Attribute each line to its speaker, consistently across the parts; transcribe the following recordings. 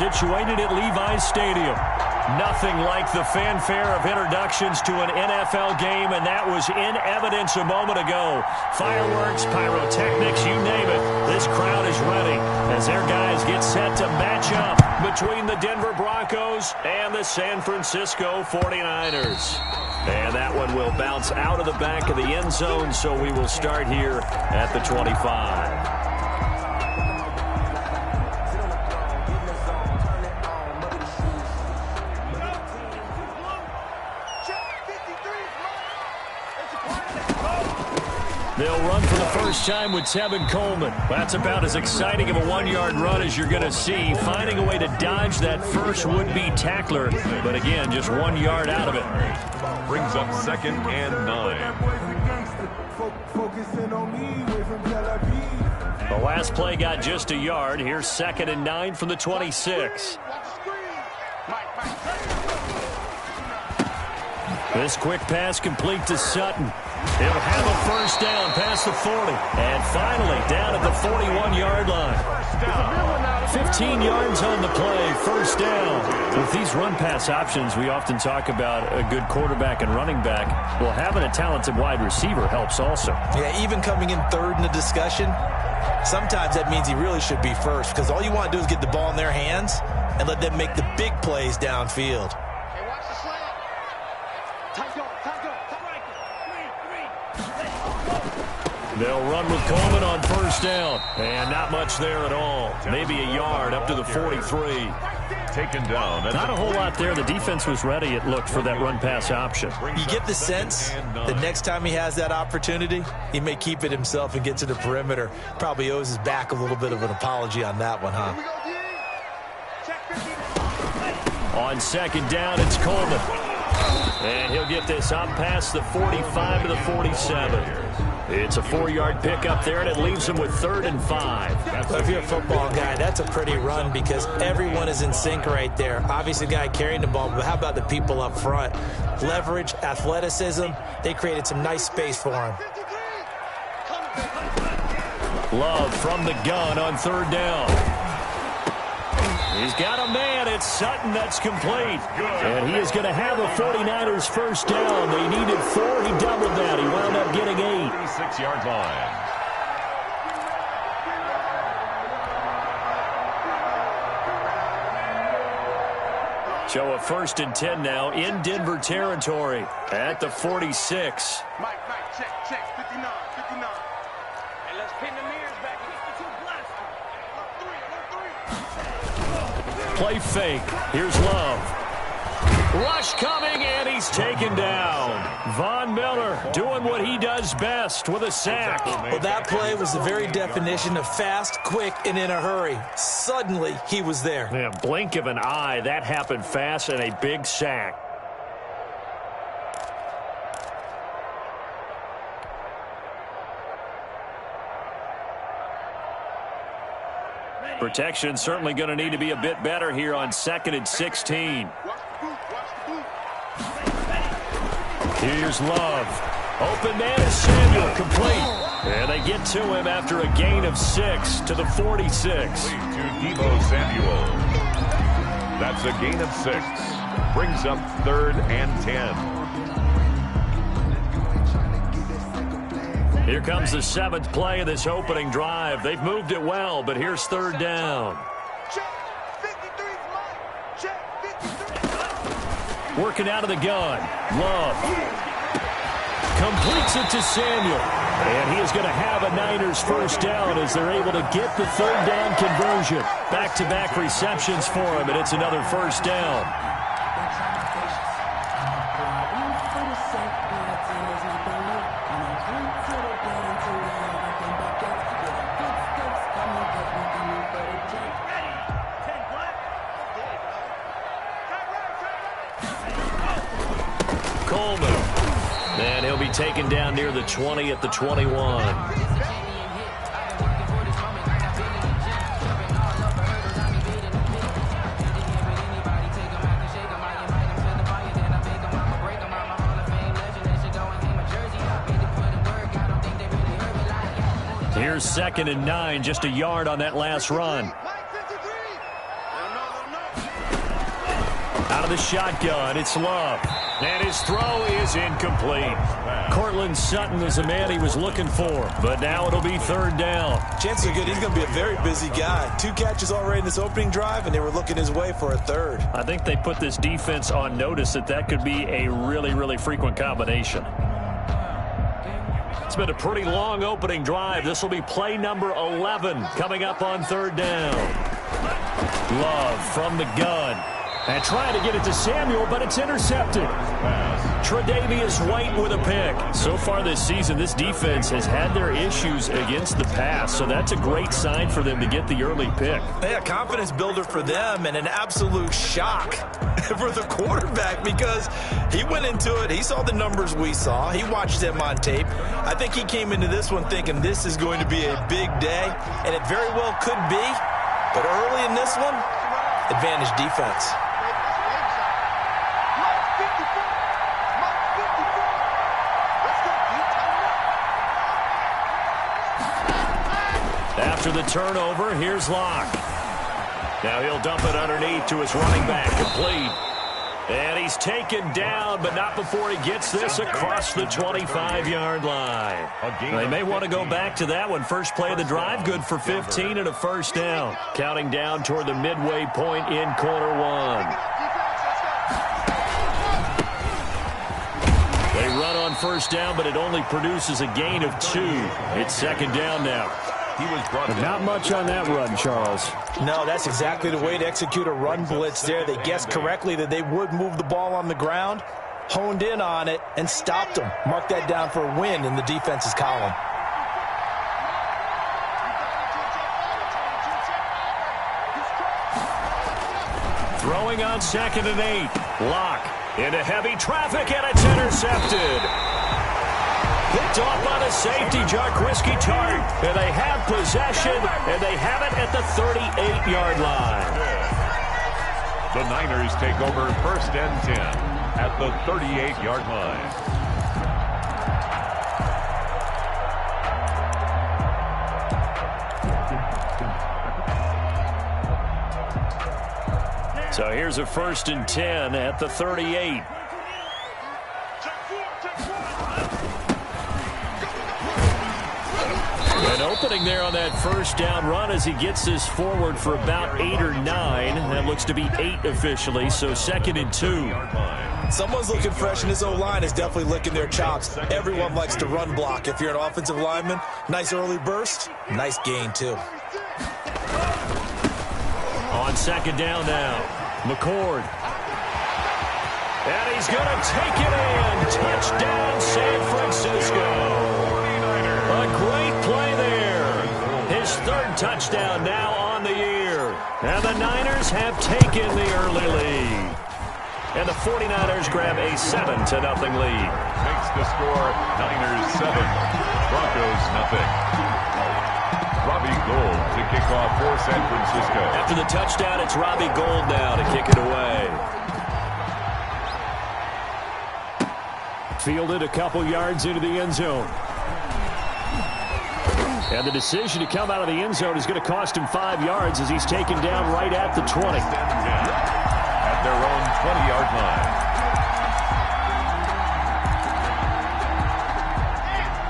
Speaker 1: situated at Levi's Stadium. Nothing like the fanfare of introductions to an NFL game, and that was in evidence a moment ago. Fireworks, pyrotechnics, you name it. This crowd is ready as their guys get set to match up between the Denver Broncos and the San Francisco 49ers. And that one will bounce out of the back of the end zone, so we will start here at the 25. They'll run for the first time with Tevin Coleman. That's about as exciting of a one-yard run as you're going to see. Finding a way to dodge that first would-be tackler. But again, just 1 yard out of it.
Speaker 2: Brings up 2nd and 9.
Speaker 1: The last play got just a yard. Here's 2nd and 9 from the 26. This quick pass complete to Sutton. He'll have a first down past the 40. And finally down at the 41-yard line. 15 yards on the play, first down. With these run-pass options, we often talk about a good quarterback and running back. Well, having a talented wide receiver helps also.
Speaker 3: Yeah, even coming in third in the discussion, sometimes that means he really should be first, because all you want to do is get the ball in their hands and let them make the big plays downfield.
Speaker 1: They'll run with Coleman on first down. And not much there at all. Maybe a yard up to the 43.
Speaker 2: Taken down.
Speaker 1: Not a whole lot there. The defense was ready, it looked, for that run-pass option.
Speaker 3: You get the sense the next time he has that opportunity, he may keep it himself and get to the perimeter. Probably owes his back a little bit of an apology on that one, huh?
Speaker 1: On second down, it's Coleman. And he'll get this up past the 45 to the 47. It's a 4-yard pickup there, and it leaves him with 3rd and 5.
Speaker 3: But if you're a football guy, that's a pretty run because everyone is in sync right there. Obviously, the guy carrying the ball, but how about the people up front? Leverage, athleticism, they created some nice space for him.
Speaker 1: Love from the gun on 3rd down. He's got a man. It's Sutton. That's complete. And he is going to have a 49ers first down. They needed 4. He doubled that. He wound up getting 8.
Speaker 2: 36-yard line.
Speaker 1: So a 1st and 10 now in Denver territory at the 46.
Speaker 4: Mike, check. 59. And let's pin the mirrors back.
Speaker 1: Play fake. Here's Love. Rush coming, and he's taken down. Von Miller doing what he does best with a sack.
Speaker 3: Well, that play was the very definition of fast, quick, and in a hurry. Suddenly, he was there.
Speaker 1: Yeah, blink of an eye. That happened fast, and a big sack. Protection certainly going to need to be a bit better here on 2nd and 16. Here's Love. Open man is Samuel, complete. And they get to him after a gain of 6 to the 46.
Speaker 2: To Deebo Samuel. That's a gain of 6. Brings up 3rd and 10.
Speaker 1: Here comes the 7th play of this opening drive. They've moved it well, but here's 3rd down. Working out of the gun. Love. Completes it to Samuel. And he is going to have a Niners first down as they're able to get the 3rd down conversion. Back-to-back receptions for him, and it's another first down. Coleman. And he'll be taken down near the 20 at the 21. Here's 2nd and 9, just a yard on that last run. Out of the shotgun, it's Love. And his throw is incomplete. Cortland Sutton is the man he was looking for, but now it'll be third down.
Speaker 3: Chances are good he's going to be a very busy guy. 2 catches already in this opening drive, and they were looking his way for a third.
Speaker 1: I think they put this defense on notice that could be a really, really frequent combination. It's been a pretty long opening drive. This will be play number 11 coming up on third down. Love from the gun. And trying to get it to Samuel, but it's intercepted. Tre'Davious White with a pick. So far this season, this defense has had their issues against the pass, so that's a great sign for them to get the early pick.
Speaker 3: Yeah, confidence builder for them and an absolute shock for the quarterback because he went into it. He saw the numbers we saw. He watched them on tape. I think he came into this one thinking this is going to be a big day, and it very well could be. But early in this one, advantage defense.
Speaker 1: After the turnover, here's Locke. Now he'll dump it underneath to his running back, complete. And he's taken down, but not before he gets this across the 25-yard line. They may want to go back to that one. First play of the drive, good for 15 and a first down. Counting down toward the midway point in quarter one. They run on first down, but it only produces a gain of 2. It's second down now. Not much on that run, Charles.
Speaker 3: No, that's exactly the way to execute a run blitz there. They guessed correctly that they would move the ball on the ground, honed in on it, and stopped them. Mark that down for a win in the defense's column.
Speaker 1: Throwing on 2nd and 8. Locke into heavy traffic, and it's intercepted. Picked off by the safety, Jaquiski Tartt. And they have possession, and they have it at the 38-yard line.
Speaker 2: The Niners take over 1st and 10 at the 38-yard line.
Speaker 1: So here's a 1st and 10 at the 38. An opening there on that first down run as he gets this forward for about 8 or 9. That looks to be 8 officially, so 2nd and 2.
Speaker 3: Someone's looking fresh, and this O-line is definitely licking their chops. Everyone likes to run block. If you're an offensive lineman, nice early burst, nice gain too.
Speaker 1: On 2nd down now, McCord. And he's going to take it in. Touchdown, San Francisco. A great play there. His 3rd touchdown now on the year. And the Niners have taken the early lead. And the 49ers grab a 7-0 lead.
Speaker 2: Makes the score Niners 7, Broncos 0. Robbie Gould to kick off for San Francisco.
Speaker 1: After the touchdown, it's Robbie Gould now to kick it away. Fielded a couple yards into the end zone. And the decision to come out of the end zone is going to cost him 5 yards as he's taken down right at the 20.
Speaker 2: At their own 20-yard line.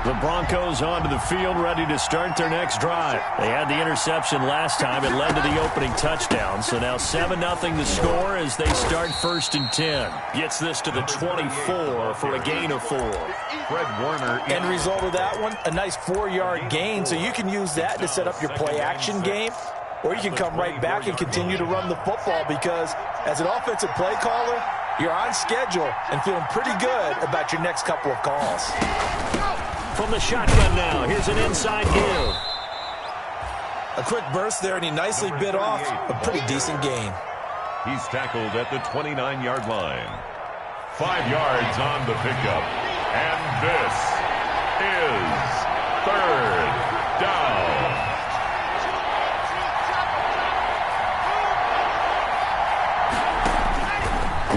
Speaker 1: The Broncos onto the field, ready to start their next drive. They had the interception last time. It led to the opening touchdown. So now 7-0 the score as they start 1st and 10. Gets this to the 24 for a gain of 4.
Speaker 2: Fred Warner.
Speaker 3: End result of that one, a nice 4-yard gain. So you can use that to set up your play-action game, or you can come right back and continue to run the football because as an offensive play caller, you're on schedule and feeling pretty good about your next couple of calls.
Speaker 1: From the shotgun now, here's an inside give.
Speaker 3: A quick burst there, and he nicely bit off a pretty decent gain.
Speaker 2: He's tackled at the 29-yard line. 5 yards on the pickup. And this is 3rd down.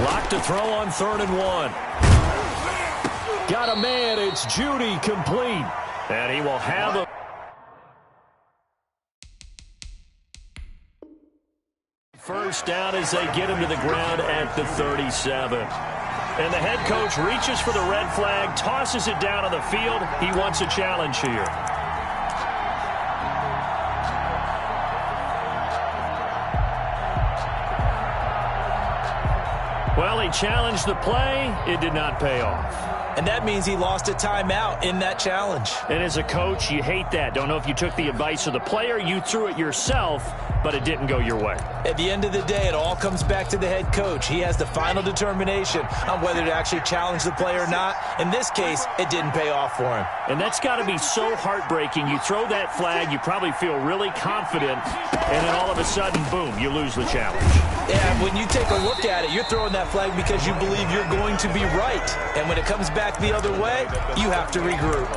Speaker 1: Locked to throw on 3rd and 1. Got a man, it's Judy, complete. And he will have a First down as they get him to the ground at the 37. And the head coach reaches for the red flag, tosses it down on the field. He wants a challenge here. Well, he challenged the play. It did not pay off.
Speaker 3: And that means he lost a timeout in that challenge.
Speaker 1: And as a coach, you hate that. Don't know if you took the advice of the player, you threw it yourself, but it didn't go your way.
Speaker 3: At the end of the day, it all comes back to the head coach. He has the final determination on whether to actually challenge the play or not. In this case, it didn't pay off for him.
Speaker 1: And that's got to be so heartbreaking. You throw that flag, you probably feel really confident, and then all of a sudden, boom, you lose the challenge.
Speaker 3: Yeah, when you take a look at it, you're throwing that flag because you believe you're going to be right. And when it comes back the other way, you have to regroup.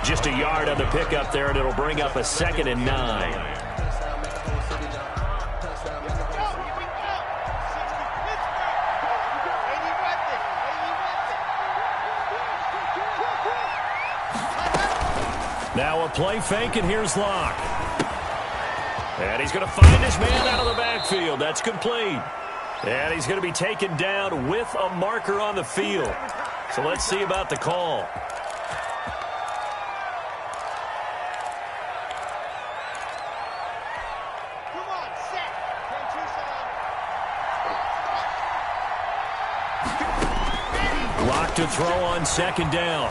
Speaker 1: Just a yard on the pickup there, and it'll bring up a 2nd and 9. Now a play fake, and here's Locke. And he's going to find his man out of the backfield. That's complete. And he's going to be taken down with a marker on the field. So let's see about the call.
Speaker 4: Come on, set. 10-2
Speaker 1: Locke to throw on 2nd down.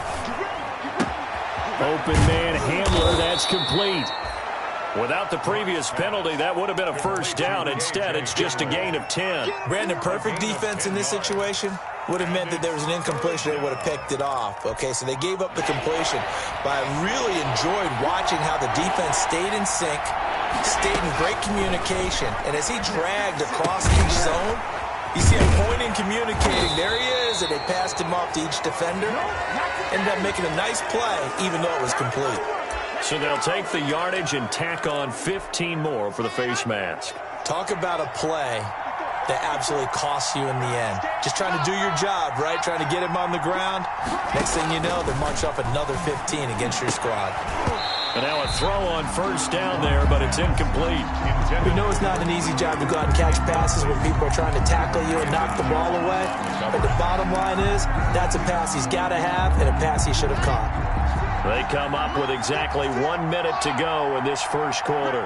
Speaker 1: Open man handler, that's complete. Without the previous penalty, that would have been a first down. Instead, it's just a gain of 10.
Speaker 3: Brandon, perfect defense in this situation would have meant that there was an incompletion. They would have picked it off. Okay, so they gave up the completion. But I really enjoyed watching how the defense stayed in sync, stayed in great communication. And as he dragged across each zone, you see him pointing, communicating. There he is, and they passed him off to each defender. Ended up making a nice play, even though it was complete.
Speaker 1: So they'll take the yardage and tack on 15 more for the face mask.
Speaker 3: Talk about a play that absolutely costs you in the end. Just trying to do your job, right? Trying to get him on the ground. Next thing you know, they march off another 15 against your squad.
Speaker 1: And now a throw on first down there, but it's incomplete.
Speaker 3: We know it's not an easy job to go out and catch passes when people are trying to tackle you and knock the ball away. But the bottom line is, that's a pass he's got to have and a pass he should have caught.
Speaker 1: They come up with exactly 1 minute to go in this first quarter.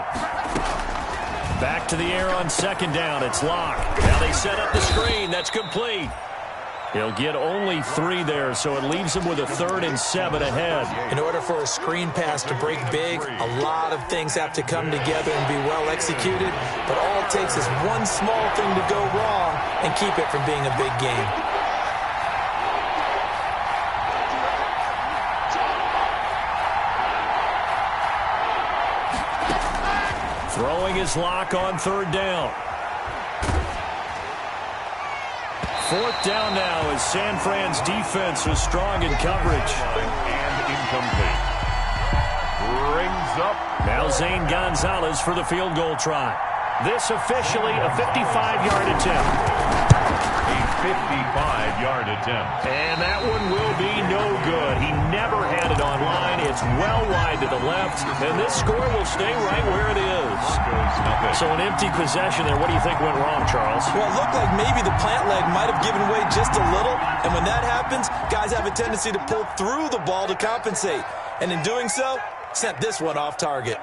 Speaker 1: Back to the air on 2nd down. It's Locke. Now they set up the screen. That's complete. He'll get only 3 there, so it leaves him with a 3rd and 7 ahead.
Speaker 3: In order for a screen pass to break big, a lot of things have to come together and be well executed. But all it takes is one small thing to go wrong and keep it from being a big game.
Speaker 1: Throwing his Locke on 3rd down. 4th down now as San Fran's defense was strong in coverage.
Speaker 2: And incomplete. Brings up.
Speaker 1: Now Zane Gonzalez for the field goal try. This officially a 55-yard attempt.
Speaker 2: A 55-yard attempt.
Speaker 1: And that one will be no good. He never had it on line. It's well wide to the left, and this score will stay right where it is. So an empty possession there. What do you think went wrong, Charles?
Speaker 3: Well, it looked like maybe the plant leg might have given way just a little, and when that happens, guys have a tendency to pull through the ball to compensate. And in doing so, sent this one off target.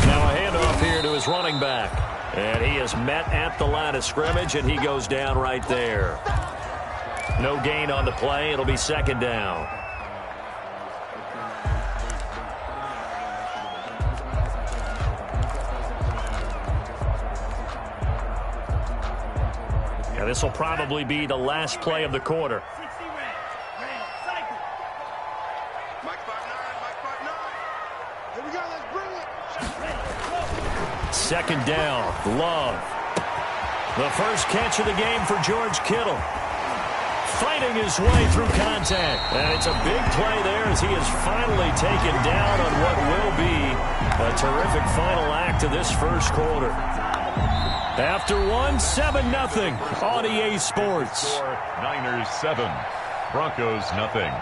Speaker 1: Now a handoff here to his running back. And he is met at the line of scrimmage, and he goes down right there. No gain on the play. It'll be 2nd down. Now this will probably be the last play of the quarter.
Speaker 4: Here we go, let's bring it.
Speaker 1: 2nd down, Love. The first catch of the game for George Kittle. Fighting his way through contact. And it's a big play there as he is finally taken down on what will be a terrific final act of this first quarter. After one, 7-0 on EA Sports.
Speaker 2: Niners 7, Broncos nothing.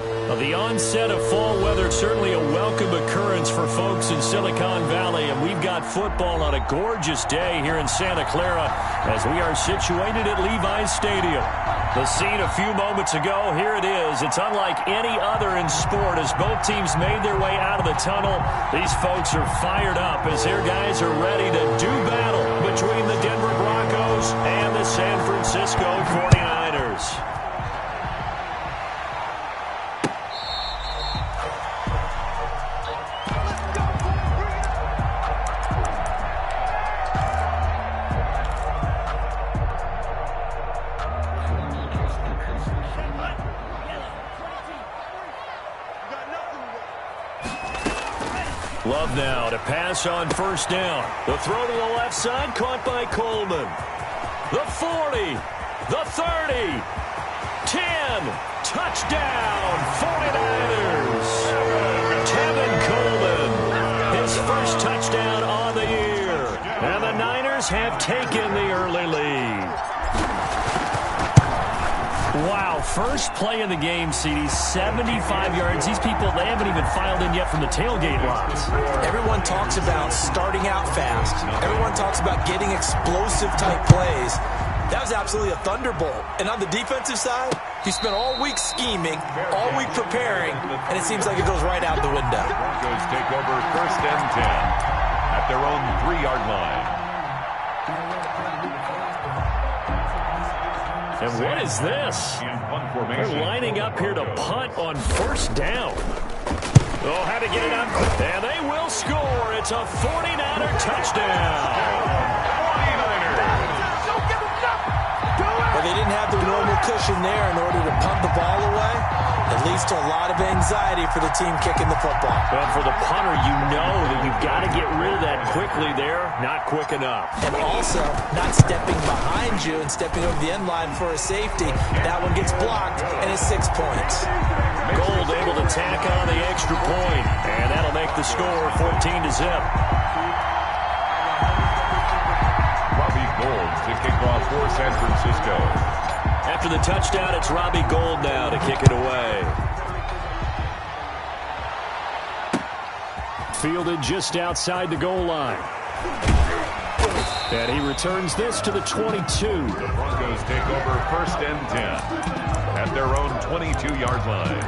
Speaker 1: Well, the onset of fall weather, certainly a welcome occurrence for folks in Silicon Valley, and we've got football on a gorgeous day here in Santa Clara as we are situated at Levi's Stadium. The scene a few moments ago, here it is. It's unlike any other in sport as both teams made their way out of the tunnel. These folks are fired up as their guys are ready to do battle between the Denver Broncos and the San Francisco 49ers. Love now to pass on first down. The throw to the left side, caught by Coleman. The 40, the 30, 10, touchdown, 49ers. Tevin Coleman, his first touchdown on the year. And the Niners have taken the early lead. Wow, first play of the game, CD, 75 yards. These people, they haven't even filed in yet from the tailgate lots.
Speaker 3: Everyone talks about starting out fast. Everyone talks about getting explosive-type plays. That was absolutely a thunderbolt. And on the defensive side, he spent all week scheming, all week preparing, and it seems like it goes right out the window.
Speaker 2: The Broncos take over first and 10 at their own 3-yard line.
Speaker 1: And what is this? They're lining up here to punt on first down. Oh, how to get it up. And they will score. It's a 49er touchdown.
Speaker 2: 49ers.
Speaker 3: But they didn't have the normal cushion there in order to punt the ball away. It leads to a lot of anxiety for the team kicking the football.
Speaker 1: Well, for the punter, you know that you've got to get rid of that quickly there. Not quick enough.
Speaker 3: And also, not stepping behind you and stepping over the end line for a safety. That one gets blocked, and it's 6 points.
Speaker 1: Gold able to tack on the extra point, and that'll make the score 14-0.
Speaker 2: Robbie Gould to kick off for San Francisco.
Speaker 1: After the touchdown, it's Robbie Gould now to kick it away. Fielded just outside the goal line. And he returns this to the 22.
Speaker 2: The Broncos take over first and 10 at their own 22-yard line.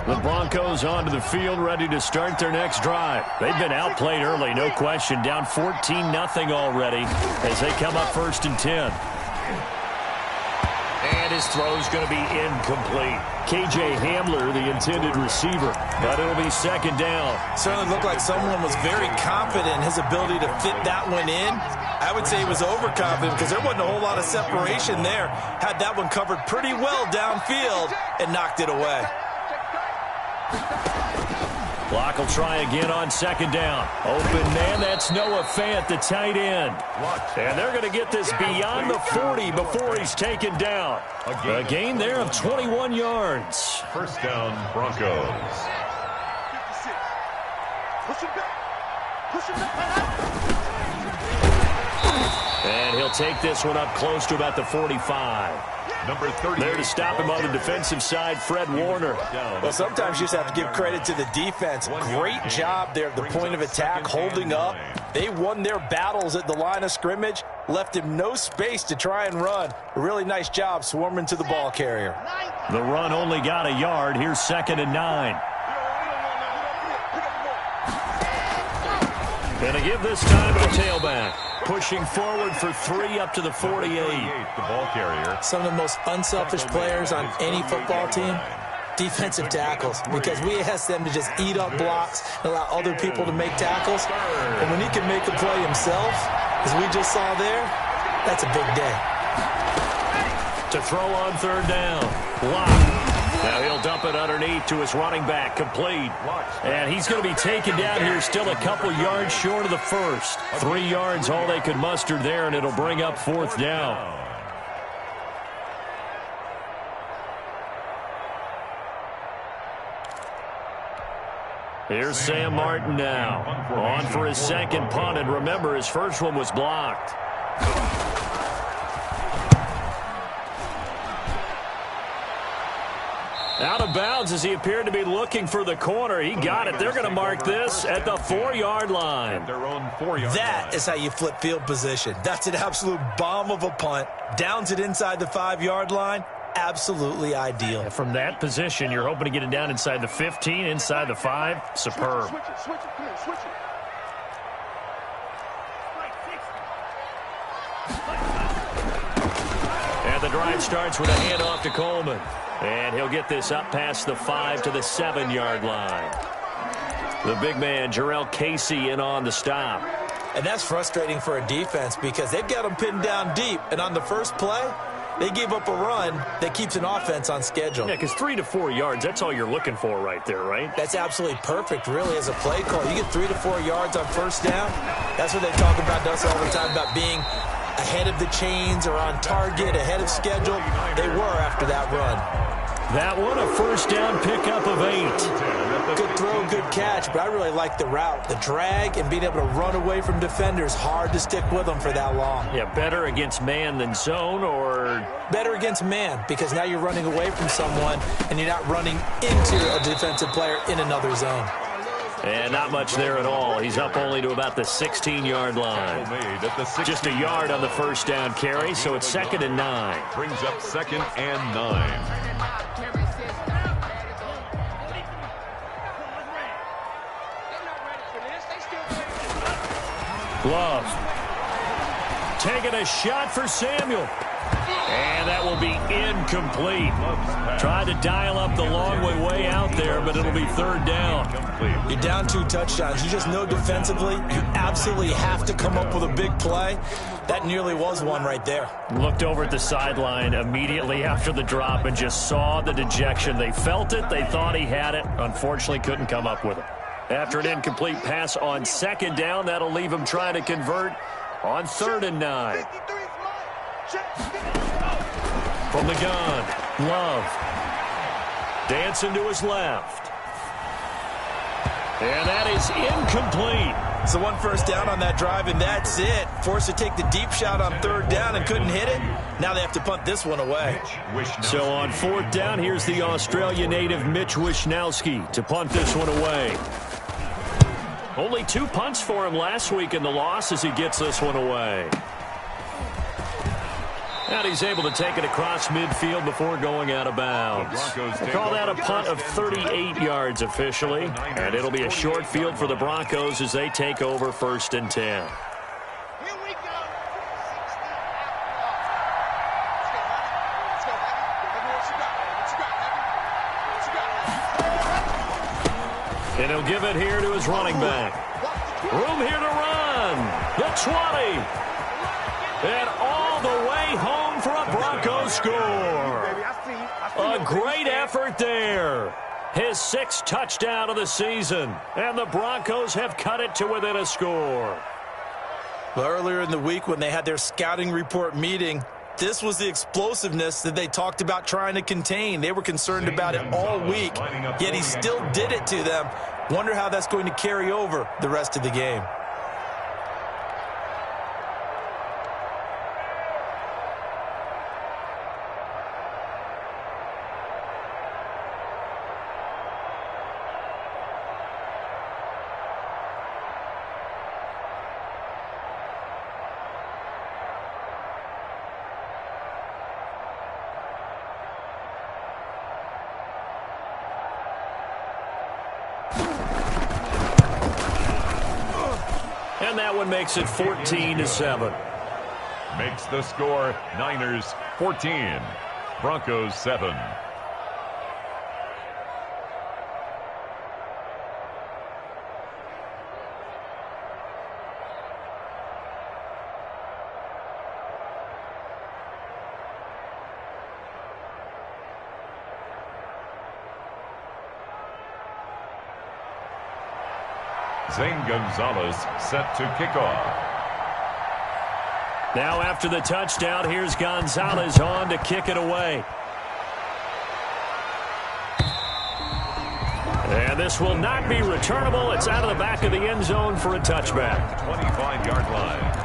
Speaker 1: The Broncos onto the field, ready to start their next drive. They've been outplayed early, no question. Down 14-0 already as they come up first and 10. And his throw's going to be incomplete. KJ Hamler, the intended receiver, but it'll be second down.
Speaker 3: Certainly looked like someone was very confident in his ability to fit that one in. I would say he was overconfident because there wasn't a whole lot of separation there. Had that one covered pretty well downfield and knocked it away.
Speaker 1: Clock will try again on second down. Open man, that's Noah Fant, the tight end. And they're going to get this beyond the 40 before he's taken down. A gain there of 21 yards.
Speaker 2: First down, Broncos.
Speaker 4: 56. Push him back. Push him back.
Speaker 1: And he'll take this one up close to about the 45.
Speaker 2: Number 30.
Speaker 1: There to stop him on the defensive side, Fred Warner.
Speaker 3: Well, sometimes you just have to give credit to the defense. Great job there at the point of attack, holding up. They won their battles at the line of scrimmage, left him no space to try and run. A really nice job swarming to the ball carrier.
Speaker 1: The run only got a yard. Here's second and 9. Gonna give this time to the tailback. Pushing forward for 3 up to the 48.
Speaker 2: The ball carrier.
Speaker 3: Some of the most unselfish players on any football team, defensive tackles, because we ask them to just eat up blocks and allow other people to make tackles. And when he can make a play himself, as we just saw there, that's a big day.
Speaker 1: To throw on third down. Lock. Now he'll dump it underneath to his running back, complete. And he's going to be taken down here still a couple yards short of the first. 3 yards all they could muster there, and it'll bring up fourth down. Here's Sam Martin now. On for his second punt, and remember, his first one was blocked. Out of bounds as he appeared to be looking for the corner. He got it. They're going to mark this at the 4-yard line.
Speaker 3: That is how you flip field position. That's an absolute bomb of a punt. Downs it inside the 5-yard line. Absolutely ideal.
Speaker 1: And from that position, you're hoping to get it down inside the 15, inside the 5. Superb.
Speaker 4: Switch it. Come here, switch it.
Speaker 1: And the drive starts with a handoff to Coleman. And he'll get this up past the 5 to the 7-yard line. The big man, Jarrell Casey, in on the stop.
Speaker 3: And that's frustrating for a defense because they've got them pinned down deep. And on the first play, they gave up a run that keeps an offense on schedule.
Speaker 1: Yeah, because 3 to 4 yards, that's all you're looking for right there, right?
Speaker 3: That's absolutely perfect, really, as a play call. You get 3 to 4 yards on first down. That's what they talk about us all the time, about being ahead of the chains or on target, ahead of schedule. They were after that run.
Speaker 1: That one, a first down pickup of 8.
Speaker 3: Good throw, good catch, but I really like the route. The drag and being able to run away from defenders, hard to stick with them for that long.
Speaker 1: Yeah, better against man than zone, or?
Speaker 3: Better against man, because now you're running away from someone and you're not running into a defensive player in another zone.
Speaker 1: And not much there at all. He's up only to about the 16-yard line. Just a yard on the first down carry, so it's 2nd and 9.
Speaker 2: Brings up 2nd and 9.
Speaker 1: Love. Taking a shot for Samuel. And that will be incomplete. Tried to dial up the long way out there, but it'll be 3rd down.
Speaker 3: You're down 2 touchdowns. You just know defensively you absolutely have to come up with a big play. That nearly was one right there.
Speaker 1: Looked over at the sideline immediately after the drop and just saw the dejection. They felt it. They thought he had it. Unfortunately, couldn't come up with it. After an incomplete pass on 2nd down, that'll leave him trying to convert on 3rd and 9. From the gun, Love. Dancing to his left. And that is incomplete.
Speaker 3: So 1 first down on that drive, and that's it. Forced to take the deep shot on 3rd down and couldn't hit it. Now they have to punt this one away.
Speaker 1: So on 4th down, here's the Australia native Mitch Wishnowski to punt this one away. Only 2 punts for him last week in the loss as he gets this one away. And he's able to take it across midfield before going out of bounds. We'll call that a punt of 38 yards officially. And it'll be a short field for the Broncos as they take over 1st and 10. And he'll give it here to his running back. Room here to run. The 20. And all the way home for a Broncos score. A great effort there. His 6th touchdown of the season. And the Broncos have cut it to within a score.
Speaker 3: Well, earlier in the week when they had their scouting report meeting, this was the explosiveness that they talked about trying to contain. They were concerned about it all week, yet he still did it to them. Wonder how that's going to carry over the rest of the game.
Speaker 1: And that one makes it 14-7.
Speaker 2: Makes the score Niners 14, Broncos 7. Zane Gonzalez set to kick off.
Speaker 1: Now after the touchdown, here's Gonzalez on to kick it away. And this will not be returnable. It's out of the back of the end zone for a touchback.
Speaker 2: 25-yard line.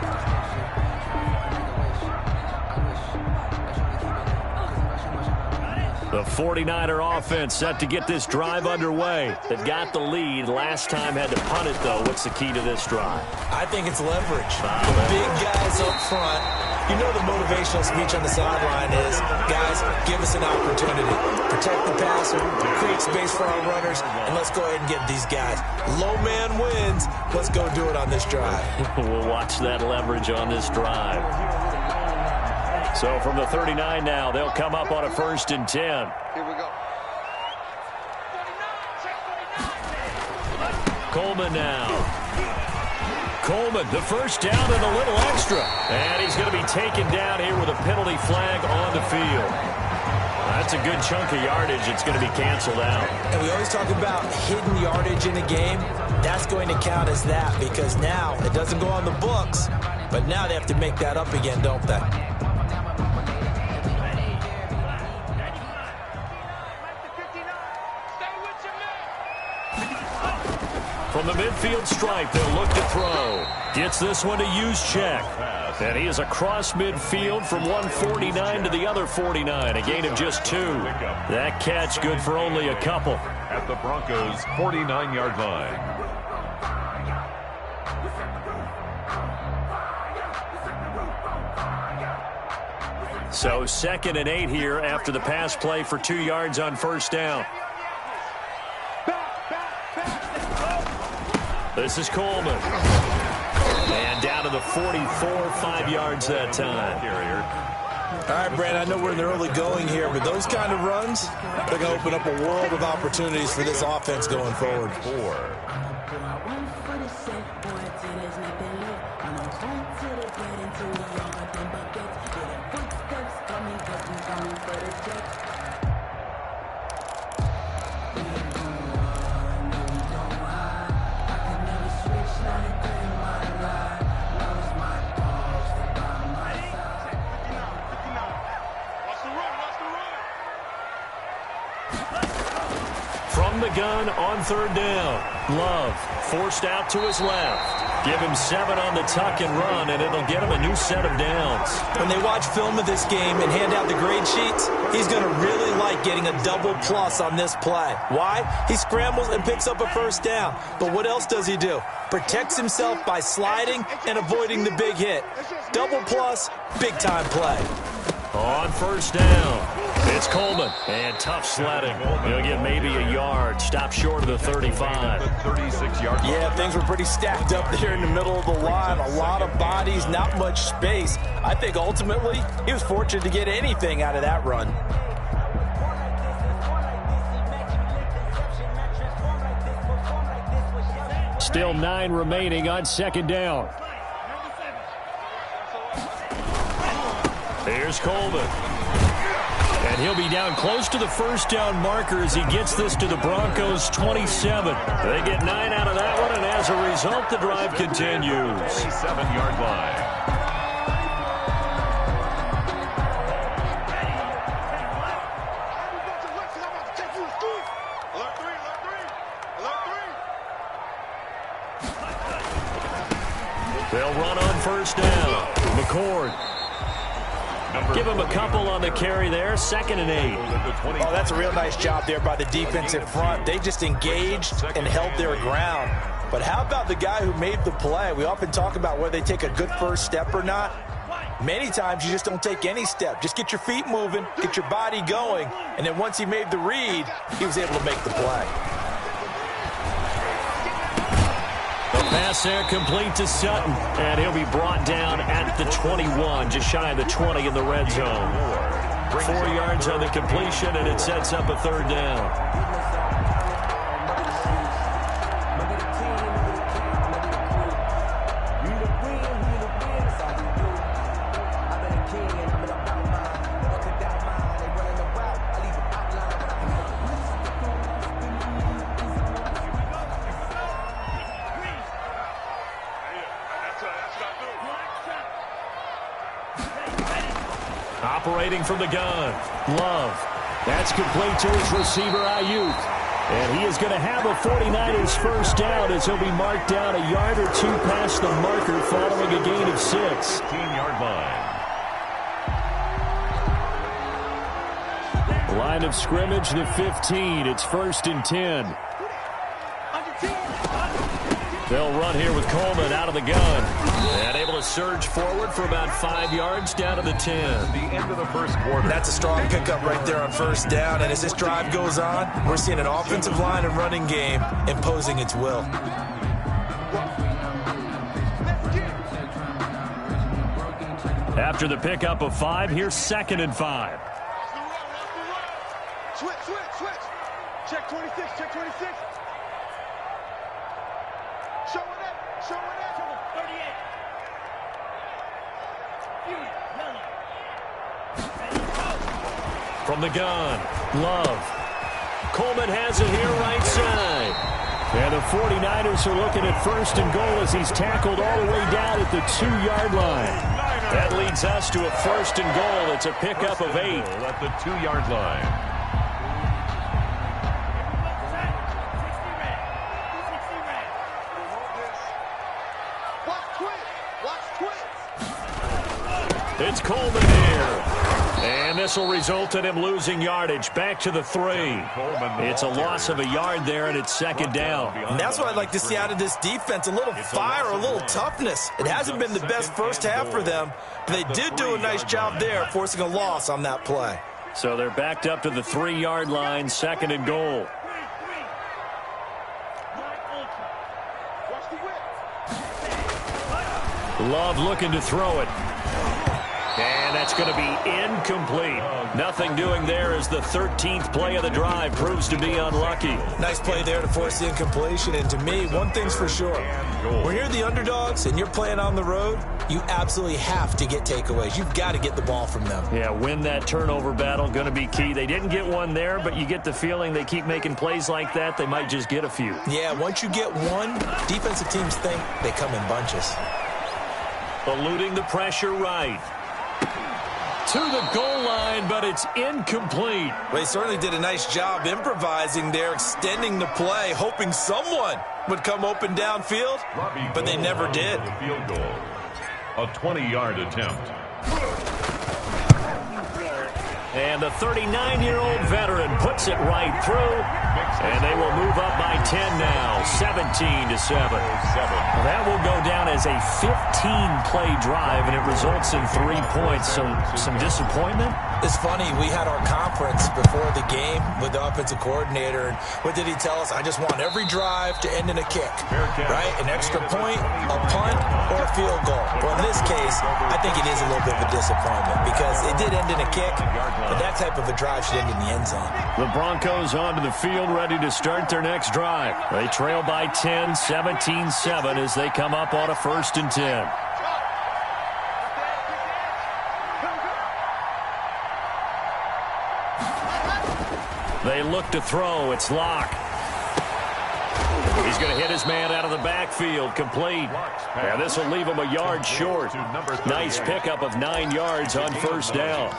Speaker 1: The 49er offense set to get this drive underway. They've got the lead. Last time had to punt it, though. What's the key to this drive?
Speaker 3: I think it's leverage. The big guys up front. You know the motivational speech on the sideline is, guys, give us an opportunity. Protect the passer, create space for our runners, and let's go ahead and get these guys. Low man wins. Let's go do it on this drive.
Speaker 1: We'll watch that leverage on this drive. So from the 39 now, they'll come up on a 1st and 10.
Speaker 4: Here we go.
Speaker 1: Coleman now. Coleman, the first down and a little extra. And he's going to be taken down here with a penalty flag on the field. That's a good chunk of yardage. It's going to be canceled out.
Speaker 3: And we always talk about hidden yardage in a game. That's going to count as that because now it doesn't go on the books, but now they have to make that up again, don't they?
Speaker 1: From the midfield stripe, they'll look to throw. Gets this one to Juszczyk. And he is across midfield from one 49 to the other 49. A gain of just 2. That catch good for only a couple.
Speaker 2: At the Broncos' 49-yard line.
Speaker 1: So 2nd and 8 here after the pass play for 2 yards on 1st down. This is Coleman. And down to the 44, 5 yards that time.
Speaker 3: All right, Brad, I know we're in the early going here, but those kind of runs, they're going to open up a world of opportunities for this offense going forward.
Speaker 2: 4.
Speaker 1: From the gun on 3rd down. Love forced out to his left. Give him 7 on the tuck and run, and it'll get him a new set of downs.
Speaker 3: When they watch film of this game and hand out the grade sheets, he's going to really like getting a double plus on this play. Why? He scrambles and picks up a 1st down. But what else does he do? Protects himself by sliding and avoiding the big hit. Double plus, big-time play.
Speaker 1: On 1st down, it's Coleman. And tough sledding. He'll get maybe a yard. Stop short of the 35.
Speaker 2: 36-yard line.
Speaker 3: Yeah, things were pretty stacked up there in the middle of the line. A lot of bodies, not much space. I think ultimately he was fortunate to get anything out of that run.
Speaker 1: Still 9 remaining on 2nd down. Here's Coleman. And he'll be down close to the 1st down marker as he gets this to the Broncos' 27. They get 9 out of that one, and as a result, the drive continues.
Speaker 2: 7-yard line.
Speaker 1: They'll run on 1st down. McCord. Give him a couple on the carry there. 2nd and 8.
Speaker 3: Oh, that's a real nice job there by the defensive front. They just engaged and held their ground. But how about the guy who made the play? We often talk about whether they take a good first step or not. Many times you just don't take any step. Just get your feet moving, get your body going, and then once he made the read, he was able to make the play.
Speaker 1: The pass there complete to Sutton, and he'll be brought down at the 21, just shy of the 20 in the red zone. 4 yards on the completion, and it sets up a 3rd down. Operating from the gun, Love. That's complete to his receiver, Ayuk. And he is going to have a 49ers first down as he'll be marked down a yard or two past the marker following a gain of 6.
Speaker 2: 15-yard line.
Speaker 1: Line of scrimmage, the 15. It's 1st and 10. They'll run here with Coleman out of the gun. And able to surge forward for about 5 yards down to the 10.
Speaker 2: The end of the first quarter.
Speaker 3: That's a strong pickup right there on first down. And as this drive goes on, we're seeing an offensive line and running game imposing its will.
Speaker 1: After the pickup of 5, here's 2nd and 5.
Speaker 4: Switch. Check 26, check 26. Showing up. 38.
Speaker 1: From the gun, Love. Coleman has it here right side. And the 49ers are looking at 1st and goal as he's tackled all the way down at the 2-yard line. That leads us to a 1st and goal. It's a pickup of 8.
Speaker 2: At the 2-yard line.
Speaker 1: It's Coleman here. And this will result in him losing yardage. Back to the 3. It's a loss of a yard there, and it's 2nd down.
Speaker 3: And that's what I'd like to see out of this defense. A little fire, a little toughness. It hasn't been the best first half for them, but they did do a nice job there, forcing a loss on that play.
Speaker 1: So they're backed up to the 3-yard line, 2nd and goal. Love looking to throw it. And that's going to be incomplete. Nothing doing there as the 13th play of the drive proves to be unlucky.
Speaker 3: Nice play there to force the incompletion. And to me, one thing's for sure. When you're the underdogs and you're playing on the road, you absolutely have to get takeaways. You've got to get the ball from them.
Speaker 1: Yeah, win that turnover battle, going to be key. They didn't get one there, but you get the feeling they keep making plays like that, they might just get a few.
Speaker 3: Yeah, once you get one, defensive teams think they come in bunches.
Speaker 1: Eluding the pressure right. To the goal line, but it's incomplete.
Speaker 3: Well, they certainly did a nice job improvising there, extending the play, hoping someone would come open downfield, but they never did.
Speaker 2: Field goal. A 20-yard attempt.
Speaker 1: And the 39-year-old veteran puts it right through. And they will move up by 10 now, 17-7. That will go down as a 15-play drive, and it results in 3 points. So some disappointment?
Speaker 3: It's funny, we had our conference before the game with the offensive coordinator, and what did he tell us? I just want every drive to end in a kick, right? An extra point, a punt, or a field goal. Well, in this case, I think it is a little bit of a disappointment because it did end in a kick, but that type of a drive should end in the end zone.
Speaker 1: The Broncos onto the field ready to start their next drive. They trail by 10, 17-7 as they come up on a 1st and 10. They look to throw. It's Locke. He's going to hit his man out of the backfield. Complete. And this will leave him a yard short. Nice pickup of 9 yards on 1st down.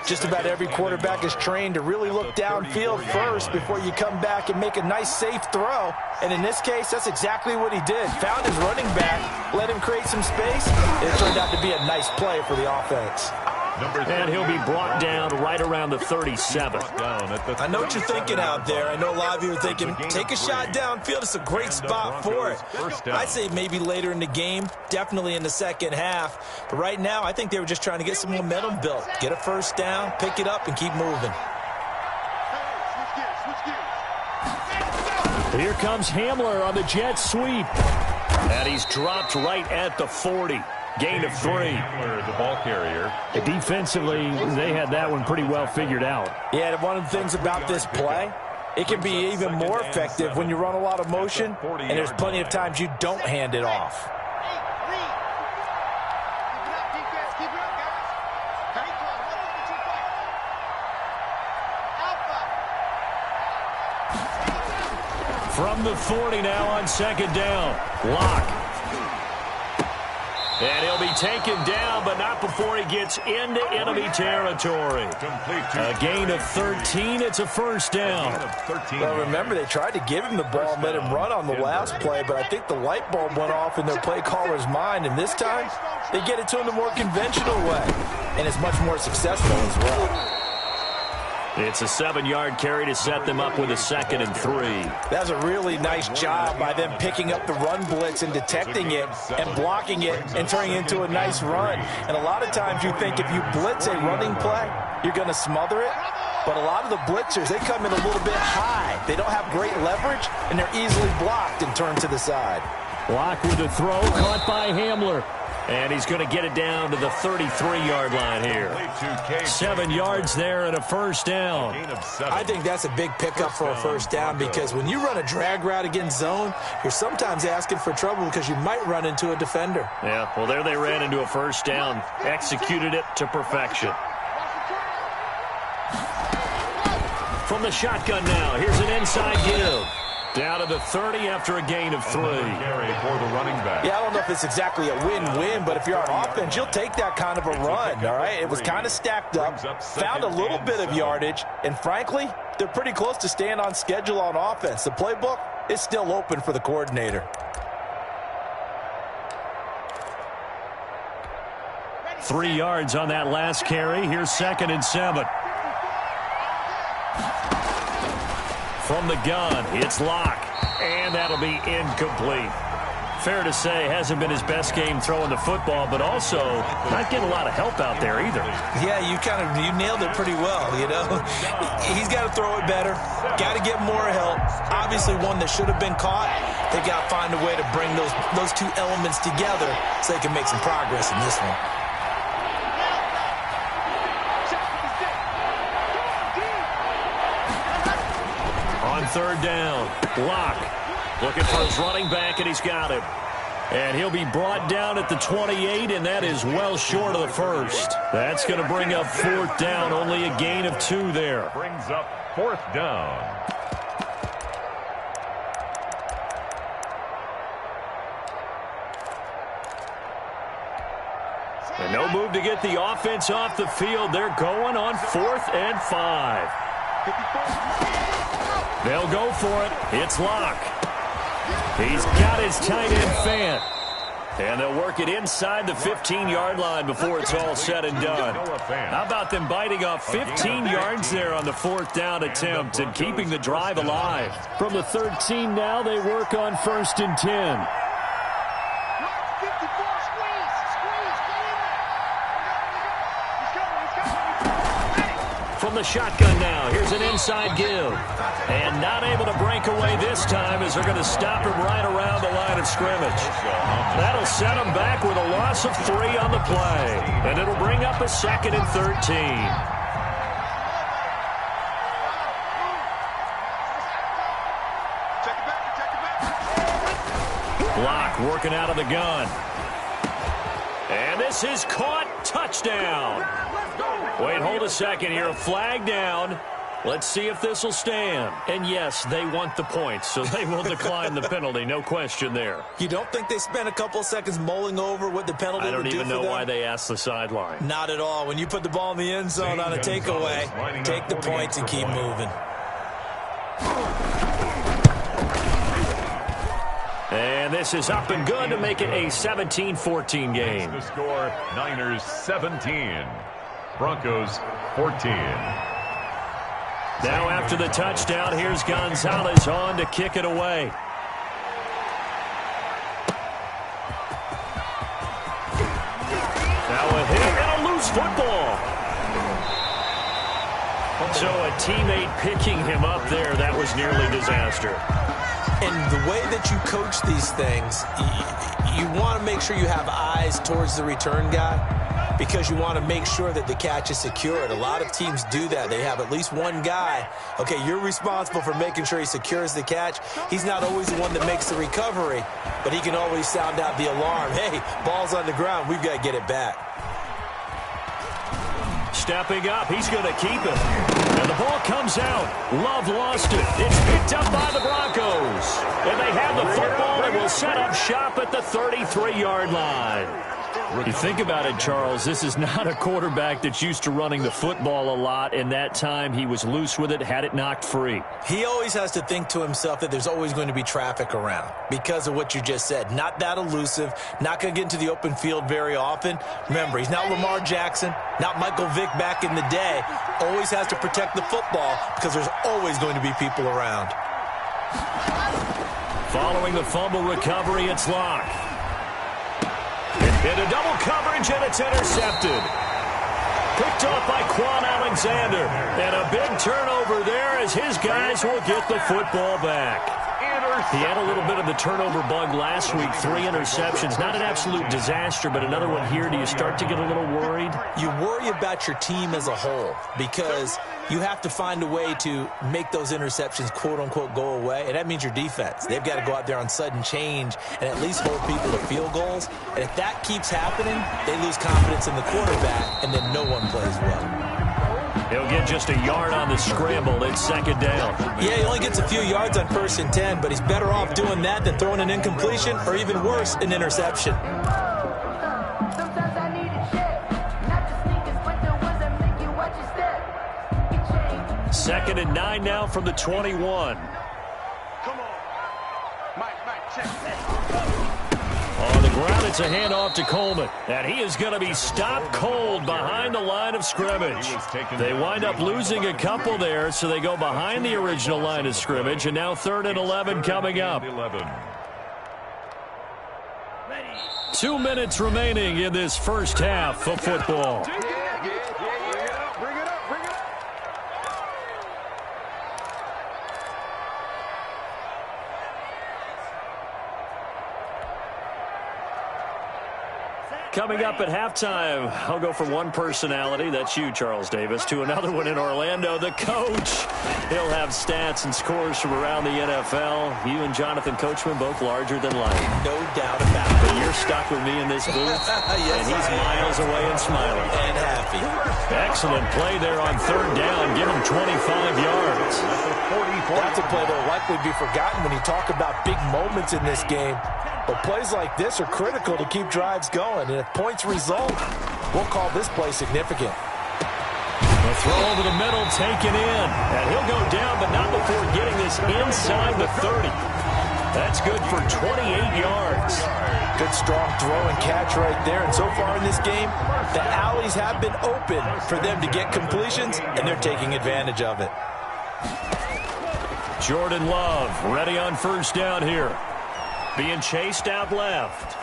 Speaker 3: Just about every quarterback is trained to really look downfield first before you come back and make a nice, safe throw. And in this case, that's exactly what he did. Found his running back, let him create some space. It turned out to be a nice play for the offense.
Speaker 1: And he'll be brought down right around the 37.
Speaker 3: I know what you're thinking out there. I know a lot of you are thinking, take a shot downfield. It's a great spot for it. I'd say maybe later in the game, definitely in the second half. But right now, I think they were just trying to get some momentum built. Get a first down, pick it up, and keep moving.
Speaker 1: Here comes Hamler on the jet sweep. And he's dropped right at the 40. Gain of 3.
Speaker 2: The ball carrier.
Speaker 1: Defensively, they had that one pretty well figured out.
Speaker 3: Yeah, and one of the things about this play, it can be even more effective when you run a lot of motion, and there's plenty of times you don't hand it off. From the 40 now on 2nd down. Locke.
Speaker 1: And he'll be taken down, but not before he gets into enemy territory. A gain of 13. It's a first down.
Speaker 3: Well, remember, they tried to give him the ball and let him run on the last play, but I think the light bulb went off in their play caller's mind, and this time they get it to him the more conventional way, and it's much more successful as well.
Speaker 1: It's a 7-yard carry to set them up with a 2nd and 3.
Speaker 3: That's a really nice job by them picking up the run blitz and detecting it and blocking it and turning it into a nice run. And a lot of times you think if you blitz a running play, you're going to smother it. But a lot of the blitzers, they come in a little bit high. They don't have great leverage, and they're easily blocked and turned to the side.
Speaker 1: Block with the throw, caught by Hamler. And he's going to get it down to the 33-yard line here. 7 yards there and a first down.
Speaker 3: I think that's a big pickup for a first down because when you run a drag route against zone, you're sometimes asking for trouble because you might run into a defender.
Speaker 1: Yeah, well, there they ran into a first down. Executed it to perfection. From the shotgun now, here's an inside give. Down to the 30 after a gain of 3.
Speaker 3: Yeah, I don't know if it's exactly a win-win, but if you're on offense, you'll take that kind of a run, all right? It was kind of stacked up, found a little bit of yardage, and frankly, they're pretty close to staying on schedule on offense. The playbook is still open for the coordinator.
Speaker 1: 3 yards on that last carry. Here's 2nd and 7. From the gun, it's Locke, and that'll be incomplete. Fair to say, hasn't been his best game throwing the football, but also not getting a lot of help out there either.
Speaker 3: Yeah, you nailed it pretty well, you know. He's got to throw it better, got to get more help. Obviously one that should have been caught. They've got to find a way to bring those two elements together so they can make some progress in this one.
Speaker 1: Third down. Locke looking for his running back, and he's got him. And he'll be brought down at the 28, and that is well short of the first. That's going to bring up 4th down. Only a gain of 2 there.
Speaker 2: Brings up 4th down.
Speaker 1: And no move to get the offense off the field. They're going on 4th and 5. They'll go for it. It's Locke. He's got his tight end Fant. And they'll work it inside the 15-yard line before it's all said and done. How about them biting off 15 yards there on the 4th down attempt and keeping the drive alive? From the 13 now, they work on 1st and 10. From the shotgun now, here's an inside give. And not able to break away this time as they're going to stop him right around the line of scrimmage. That'll set him back with a loss of 3 on the play. And it'll bring up a 2nd and 13. Block working out of the gun. And this is caught. Touchdown. Wait, hold a second here. A flag down. Let's see if this will stand. And yes, they want the points, so they will decline the penalty. No question there.
Speaker 3: You don't think they spent a couple of seconds mulling over what the penalty would do for them?
Speaker 1: I don't even know why they asked the sideline.
Speaker 3: Not at all. When you put the ball in the end zone on a takeaway, take the points and keep moving.
Speaker 1: And this is up and good to make it a 17-14 game.
Speaker 2: The score, Niners 17, Broncos 14.
Speaker 1: Now after the touchdown, here's Gonzalez on to kick it away. Now a hit and a loose football. So a teammate picking him up there, that was nearly disaster.
Speaker 3: And the way that you coach these things, you want to make sure you have eyes towards the return guy because you want to make sure that the catch is secured. A lot of teams do that. They have at least one guy. Okay, you're responsible for making sure he secures the catch. He's not always the one that makes the recovery, but he can always sound out the alarm. Hey, ball's on the ground. We've got to get it back.
Speaker 1: Stepping up, he's going to keep it. And the ball comes out. Love lost it. It's picked up by the Broncos. And they have the football and will set up shop at the 33-yard line. You think about it, Charles, this is not a quarterback that's used to running the football a lot, and that time he was loose with it, had it knocked free.
Speaker 3: He always has to think to himself that there's always going to be traffic around because of what you just said. Not that elusive, not going to get into the open field very often. Remember, he's not Lamar Jackson, not Michael Vick back in the day. Always has to protect the football because there's always going to be people around.
Speaker 1: Following the fumble recovery, it's Locke. Into double coverage, and it's intercepted. Picked off by Quan Alexander. And a big turnover there as his guys will get the football back. He had a little bit of the turnover bug last week, 3 interceptions. Not an absolute disaster, but another one here. Do you start to get a little worried?
Speaker 3: You worry about your team as a whole because you have to find a way to make those interceptions, quote-unquote, go away, and that means your defense. They've got to go out there on sudden change and at least hold people to field goals. And if that keeps happening, they lose confidence in the quarterback, and then no one plays well.
Speaker 1: He'll get just a yard on the scramble. It's second down.
Speaker 3: Yeah, he only gets a few yards on 1st and 10, but he's better off doing that than throwing an incompletion or even worse, an interception.
Speaker 1: Second and 9 now from the 21.
Speaker 4: Come on. Mike, check.
Speaker 1: On the ground, it's a handoff to Coleman. And he is going to be stopped cold behind the line of scrimmage. They wind up losing a couple there, so they go behind the original line of scrimmage. And now 3rd and 11 coming up. 2 minutes remaining in this first half of football. Coming up at halftime, I'll go from one personality, that's you, Charles Davis, to another one in Orlando, the coach. He'll have stats and scores from around the NFL. You and Jonathan Coachman, both larger than life.
Speaker 3: No doubt about it.
Speaker 1: But you're stuck with me in this booth,
Speaker 3: yes,
Speaker 1: and he's miles away and smiling.
Speaker 3: And happy.
Speaker 1: Excellent play there on 3rd down. Give him 25 yards.
Speaker 3: That's a play that will likely be forgotten when you talk about big moments in this game. But plays like this are critical to keep drives going. And if points result, we'll call this play significant.
Speaker 1: The throw over the middle taken in. And he'll go down, but not before getting this inside the 30. That's good for 28 yards.
Speaker 3: Good strong throw and catch right there. And so far in this game, the alleys have been open for them to get completions, and they're taking advantage of it.
Speaker 1: Jordan Love ready on 1st down here. Being chased out left.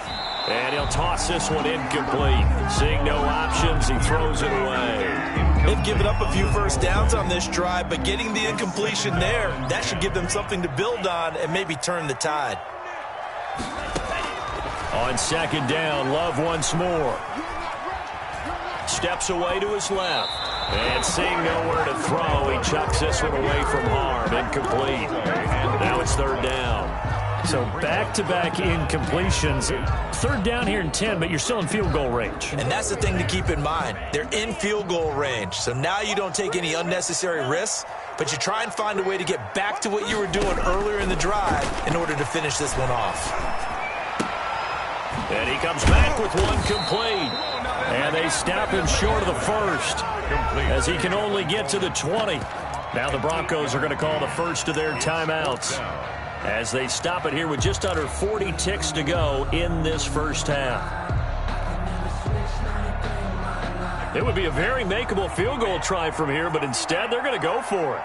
Speaker 1: And he'll toss this one incomplete. Seeing no options, he throws it away.
Speaker 3: They've given up a few first downs on this drive, but getting the incompletion there, that should give them something to build on and maybe turn the tide.
Speaker 1: On 2nd down, Love once more. Steps away to his left. And seeing nowhere to throw, he chucks this one away from harm. Incomplete. Now it's 3rd down. So back-to-back incompletions. 3rd down here in 10, but you're still in field goal range.
Speaker 3: And that's the thing to keep in mind. They're in field goal range. So now you don't take any unnecessary risks, but you try and find a way to get back to what you were doing earlier in the drive in order to finish this one off.
Speaker 1: And he comes back with one complete. And they stop him short of the 1st as he can only get to the 20. Now the Broncos are going to call the first of their timeouts as they stop it here with just under 40 ticks to go in this first half. It would be a very makeable field goal try from here, but instead they're going to go for it.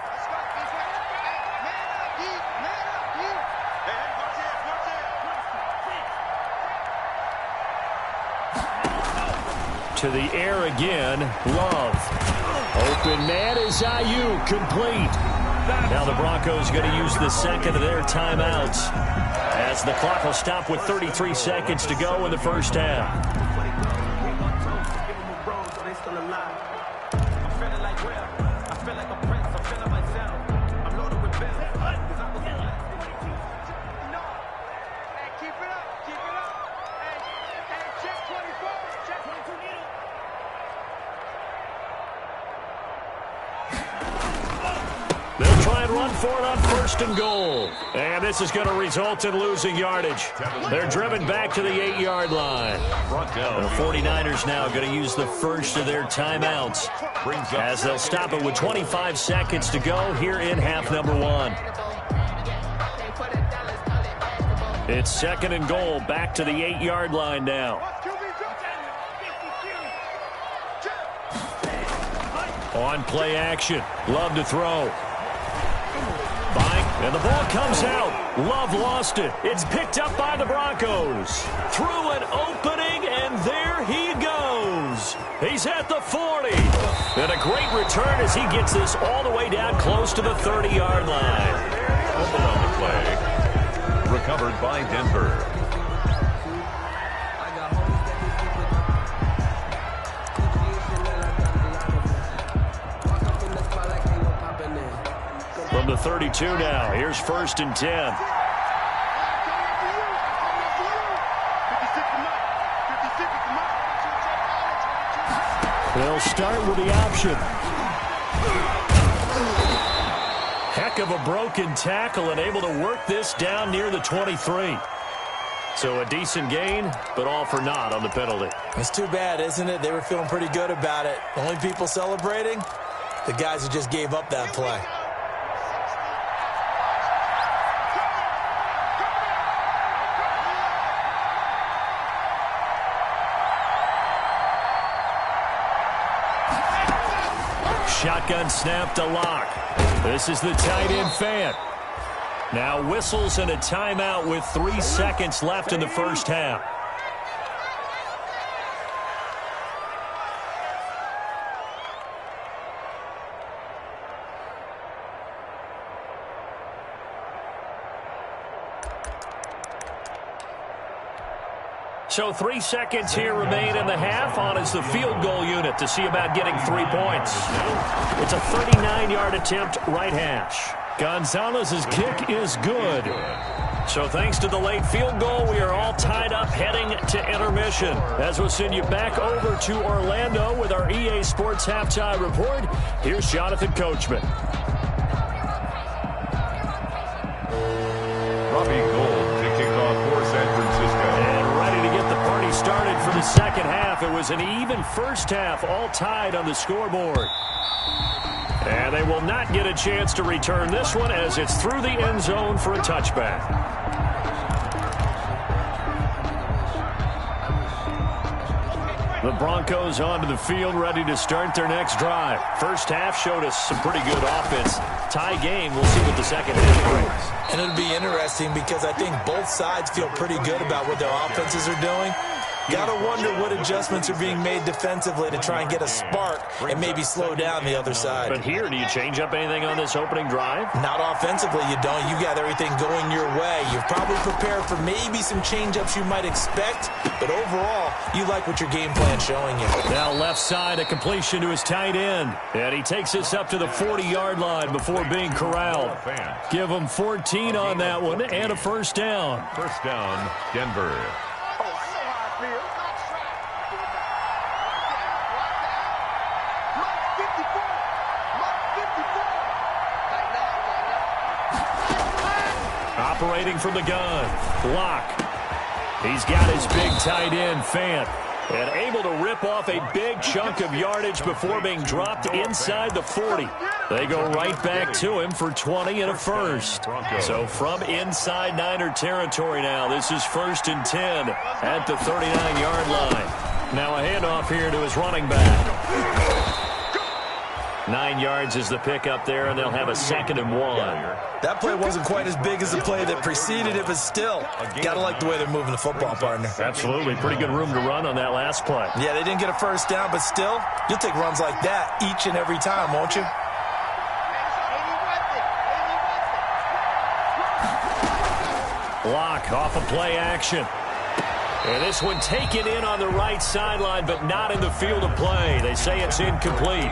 Speaker 1: To the air again, Love. Open man is Ayuk, complete. Now the Broncos going to use the second of their timeouts as the clock will stop with 33 seconds to go in the first half. They'll try and run for it on 1st and goal. And this is going to result in losing yardage. They're driven back to the 8-yard line. The 49ers now going to use the first of their timeouts as they'll stop it with 25 seconds to go here in half number 1. It's 2nd and goal, back to the 8-yard line now. On play action, Love to throw. And the ball comes out. Love lost it. It's picked up by the Broncos. Through an opening, and there he goes. He's at the 40. And a great return as he gets this all the way down close to the 30-yard line.
Speaker 2: Fumble on the play. Recovered by Denver.
Speaker 1: From the 32 now, here's 1st and 10. They'll start with the option. Heck of a broken tackle and able to work this down near the 23. So a decent gain, but all for naught on the penalty.
Speaker 3: It's too bad, isn't it? They were feeling pretty good about it. The only people celebrating, the guys who just gave up that play.
Speaker 1: Shotgun snap to Locke. This is the tight end Fant. Now whistles and a timeout with 3 seconds left in the first half. So 3 seconds here remain in the half. On is the field goal unit to see about getting 3 points. It's a 39-yard attempt, right hash. Gonzalez's kick is good. So thanks to the late field goal, we are all tied up heading to intermission. As we'll send you back over to Orlando with our EA Sports Halftime Report, here's Jonathan Coachman.
Speaker 2: Robbie Gould to kick off for San Francisco.
Speaker 1: And ready to get the party started for the second half. It was an even first half, all tied on the scoreboard. And they will not get a chance to return this one as it's through the end zone for a touchback. The Broncos onto the field, ready to start their next drive. First half showed us some pretty good offense. Tie game, we'll see what the second half brings.
Speaker 3: And it'll be interesting because I think both sides feel pretty good about what their offenses are doing. Gotta wonder what adjustments are being made defensively to try and get a spark and maybe slow down the other side.
Speaker 1: But here, do you change up anything on this opening drive?
Speaker 3: Not offensively, you don't. You got everything going your way. You've probably prepared for maybe some change-ups you might expect, but overall, you like what your game plan's showing you.
Speaker 1: Now left side, a completion to his tight end. And he takes us up to the 40-yard line before being corralled. Give him 14 on that one and a first down.
Speaker 2: First down, Denver.
Speaker 1: Operating from the gun, Locke. He's got his big tight end, Fant, and able to rip off a big chunk of yardage before being dropped inside the 40. They go right back to him for 20 and a first. So from inside Niner territory now, this is 1st and 10 at the 39-yard line. Now a handoff here to his running back. 9 yards is the pickup there, and they'll have a 2nd and 1.
Speaker 3: That play wasn't quite as big as the play that preceded it, but still, got to like the way they're moving the football, partner.
Speaker 1: Absolutely. Pretty good room to run on that last play.
Speaker 3: Yeah, they didn't get a first down, but still, you'll take runs like that each and every time, won't you?
Speaker 1: Locke off of play action. And this one taken in on the right sideline, but not in the field of play. They say it's incomplete.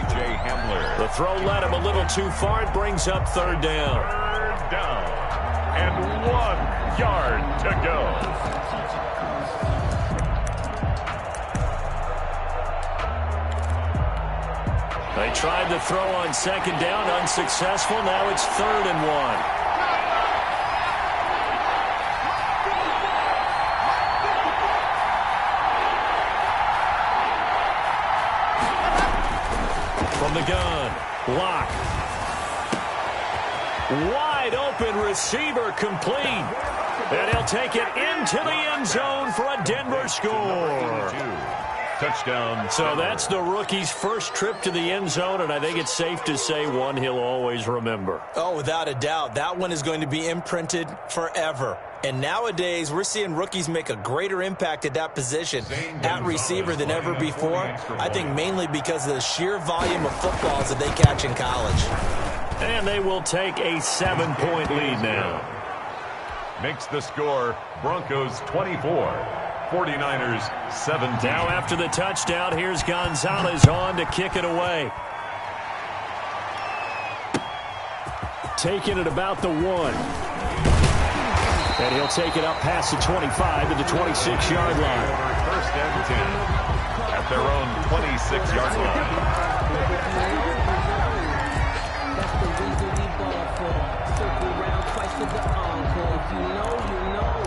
Speaker 1: The throw led him a little too far. It brings up 3rd down.
Speaker 2: 3rd down. And 1 yard to go.
Speaker 1: They tried to throw on second down, unsuccessful. Now it's 3rd and 1. From the gun, Locke. Wide open receiver complete. And he'll take it into the end zone for a Denver score.
Speaker 2: Touchdown.
Speaker 1: So that's the rookie's first trip to the end zone, and I think it's safe to say one he'll always remember.
Speaker 3: Oh, without a doubt. That one is going to be imprinted forever. And nowadays, we're seeing rookies make a greater impact at that position at receiver than ever before. I think mainly because of the sheer volume of footballs that they catch in college.
Speaker 1: And they will take a 7-point lead now.
Speaker 2: Makes the score Broncos 24. 49ers 17.
Speaker 1: Now after the touchdown, here's Gonzalez on to kick it away. Taking it about the 1. And he'll take it up past the 25 to the 26-yard line.
Speaker 2: First and 10 at their own 26-yard line.
Speaker 5: That's the reason we ball for. Circle round twice to the encore. If you know, you know.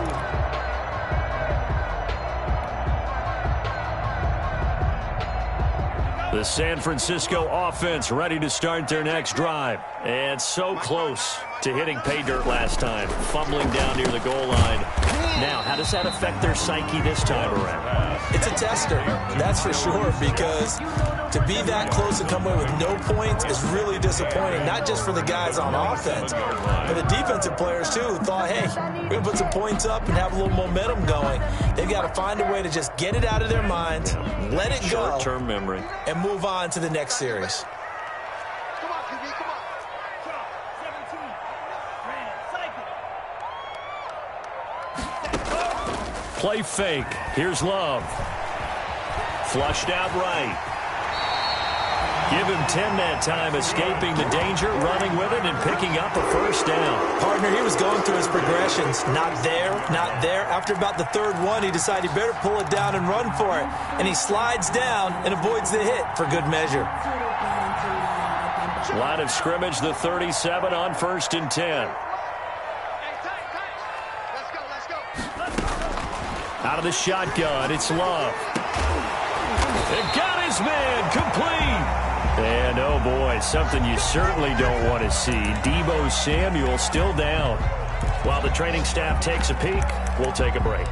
Speaker 1: The San Francisco offense ready to start their next drive. And so close to hitting pay dirt last time. Fumbling down near the goal line. Now, how does that affect their psyche this time around?
Speaker 3: It's a tester, that's for sure, because to be that close and come away with no points is really disappointing, not just for the guys on offense, but the defensive players, too, who thought, hey, we're going to put some points up and have a little momentum going. They've got to find a way to just get it out of their minds, let it go,
Speaker 1: short-term memory,
Speaker 3: and move on to the next series.
Speaker 4: Come on, QB, come on. 17.
Speaker 1: play fake. Here's Love. Flushed out right. Give him 10 that time, escaping the danger, running with it, and picking up a first down.
Speaker 3: Partner, he was going through his progressions. Not there, not there. After about the third one, he decided he better pull it down and run for it. And he slides down and avoids the hit for good measure.
Speaker 1: Line of scrimmage, the 37 on 1st and 10. Out of the shotgun, it's Love. It got his man complete. And, oh, boy, something you certainly don't want to see. Deebo Samuel still down. While the training staff takes a peek, we'll take a break.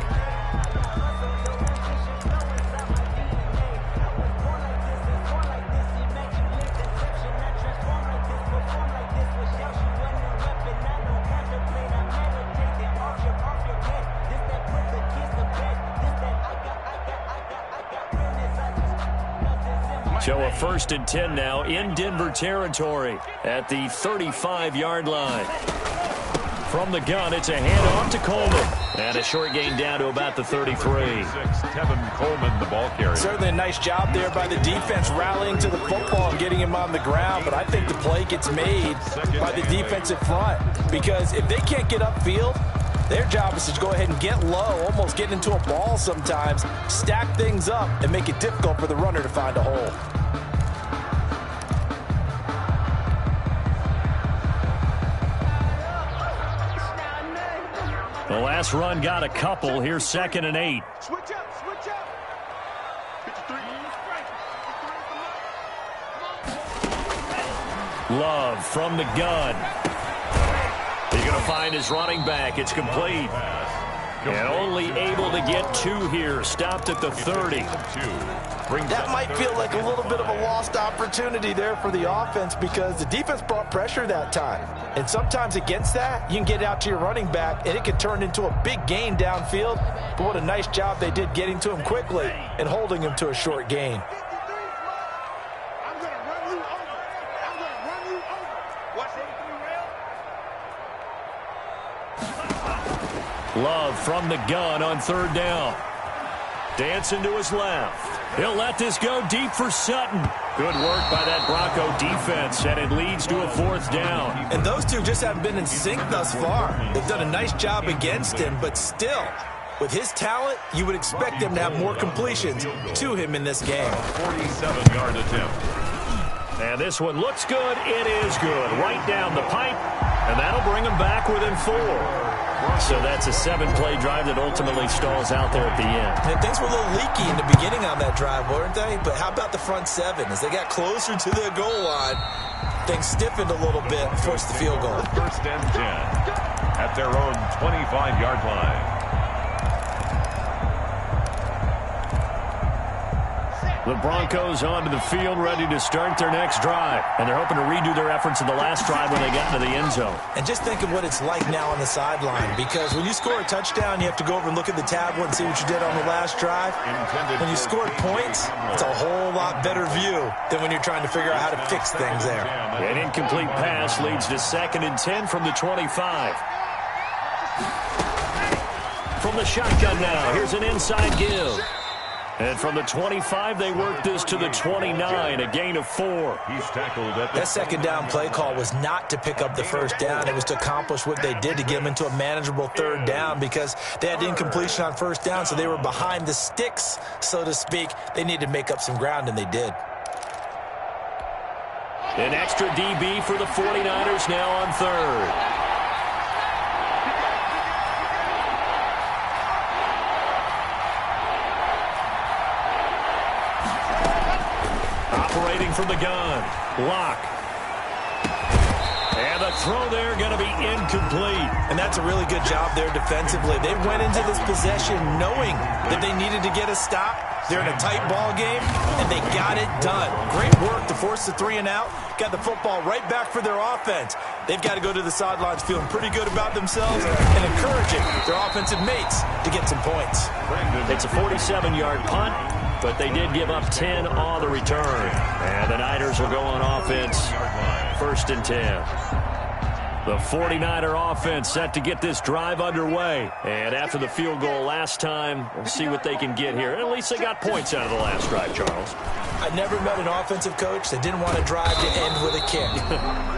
Speaker 1: So a 1st and 10 now in Denver territory at the 35-yard line. From the gun, it's a handoff to Coleman. And a short gain down to about the 33.
Speaker 2: Tevin Coleman, the ball carrier.
Speaker 3: Certainly a nice job there by the defense rallying to the football and getting him on the ground. But I think the play gets made by the defensive front. Because if they can't get upfield, their job is to go ahead and get low, almost get into a ball sometimes, stack things up, and make it difficult for the runner to find a hole.
Speaker 1: The last run got a couple. Here's 2nd and 8.
Speaker 4: Switch up, switch up. 53.
Speaker 1: Love from the gun. He's going to find his running back. It's complete. And only able to get 2 here. Stopped at the 30.
Speaker 3: That might feel like a little bit of a lost opportunity there for the offense because the defense brought pressure that time. And sometimes against that, you can get out to your running back, and it can turn into a big gain downfield. But what a nice job they did getting to him quickly and holding him to a short gain.
Speaker 4: I'm going to run you over. I'm going to run you over. Watch 83 rail.
Speaker 1: Love from the gun on 3rd down. Dancing to his left. He'll let this go deep for Sutton. Good work by that Bronco defense, and it leads to a 4th down.
Speaker 3: And those two just haven't been in sync thus far. They've done a nice job against him, but still, with his talent, you would expect them to have more completions to him in this game.
Speaker 2: 47-yard attempt.
Speaker 1: And this one looks good. It is good. Right down the pipe. And that'll bring them back within 4. So that's a 7-play drive that ultimately stalls out there at the end.
Speaker 3: And things were a little leaky in the beginning on that drive, weren't they? But how about the front 7? As they got closer to the goal line, things stiffened a little bit and forced the field goal.
Speaker 2: First and 10 at their own 25-yard line.
Speaker 1: The Broncos onto the field, ready to start their next drive. And they're hoping to redo their efforts in the last drive when they got into the end zone.
Speaker 3: And just think of what it's like now on the sideline. Because when you score a touchdown, you have to go over and look at the tablet and see what you did on the last drive. When you scored points, it's a whole lot better view than when you're trying to figure out how to fix things there.
Speaker 1: An incomplete pass leads to 2nd and 10 from the 25. From the shotgun now, here's an inside give. And from the 25, they work this to the 29, a gain of 4.
Speaker 2: He's tackled at
Speaker 3: that second down play call was not to pick up the first down. It was to accomplish what they did to get them into a manageable 3rd down because they had incompletion on 1st down, so they were behind the sticks, so to speak. They needed to make up some ground, and they did.
Speaker 1: An extra DB for the 49ers now on 3rd. Operating from the gun. Lock. And the throw there going to be incomplete.
Speaker 3: And that's a really good job there defensively. They went into this possession knowing that they needed to get a stop. They're in a tight ball game, and they got it done. Great work to force the 3 and out. Got the football right back for their offense. They've got to go to the sidelines feeling pretty good about themselves and encouraging their offensive mates to get some points.
Speaker 1: It's a 47-yard punt, but they did give up 10 on the return. And the Niners will go on offense, 1st and 10. The 49er offense set to get this drive underway. And after the field goal last time, we'll see what they can get here. And at least they got points out of the last drive, Charles.
Speaker 3: I never met an offensive coach that didn't want a drive to end with a kick.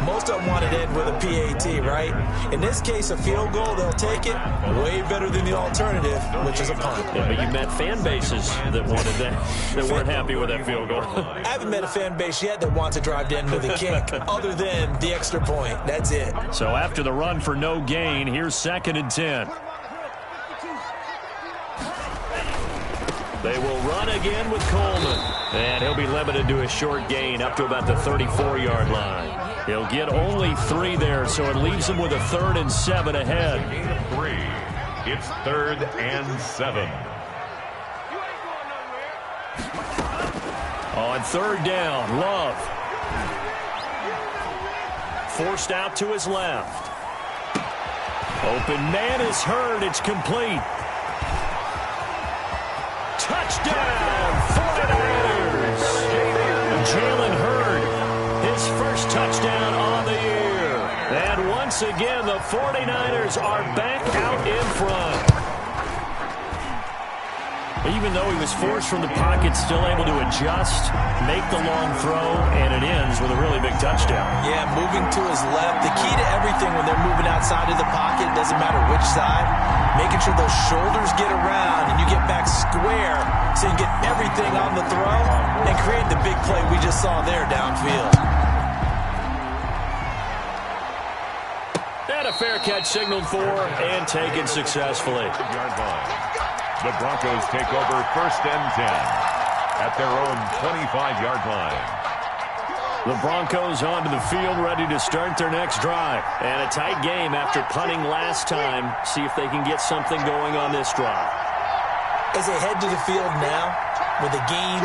Speaker 3: Most of them wanted to end with a PAT, right? In this case, a field goal, they'll take it. Way better than the alternative, which is a punt.
Speaker 1: Yeah, but you met fan bases that wanted that, that weren't happy with that field goal.
Speaker 3: I haven't met a fan base yet that wants a drive to end with a kick, other than the extra point. That's it.
Speaker 1: So after the run for no gain, here's 2nd and 10. They will run again with Coleman. And he'll be limited to a short gain up to about the 34-yard line. He'll get only 3 there, so it leaves him with a 3rd and 7 ahead.
Speaker 2: Gain of 3. It's 3rd and 7.
Speaker 1: On 3rd down, Love. Forced out to his left. Open man is heard. It's complete. Touchdown, 49ers. Jalen Hurd, his first touchdown on the year. And once again, the 49ers are back out in front. Even though he was forced from the pocket, still able to adjust, make the long throw, and it ends with a really big touchdown.
Speaker 3: Yeah, moving to his left. The key to everything when they're moving outside of the pocket, doesn't matter which side, making sure those shoulders get around and you get back square so you get everything on the throw and create the big play we just saw there downfield.
Speaker 1: And a fair catch signaled for and taken successfully.
Speaker 2: The Broncos take over 1st and 10 at their own 25-yard line.
Speaker 1: The Broncos onto the field, ready to start their next drive. And a tight game after punting last time. See if they can get something going on this drive.
Speaker 3: As they head to the field now, with a game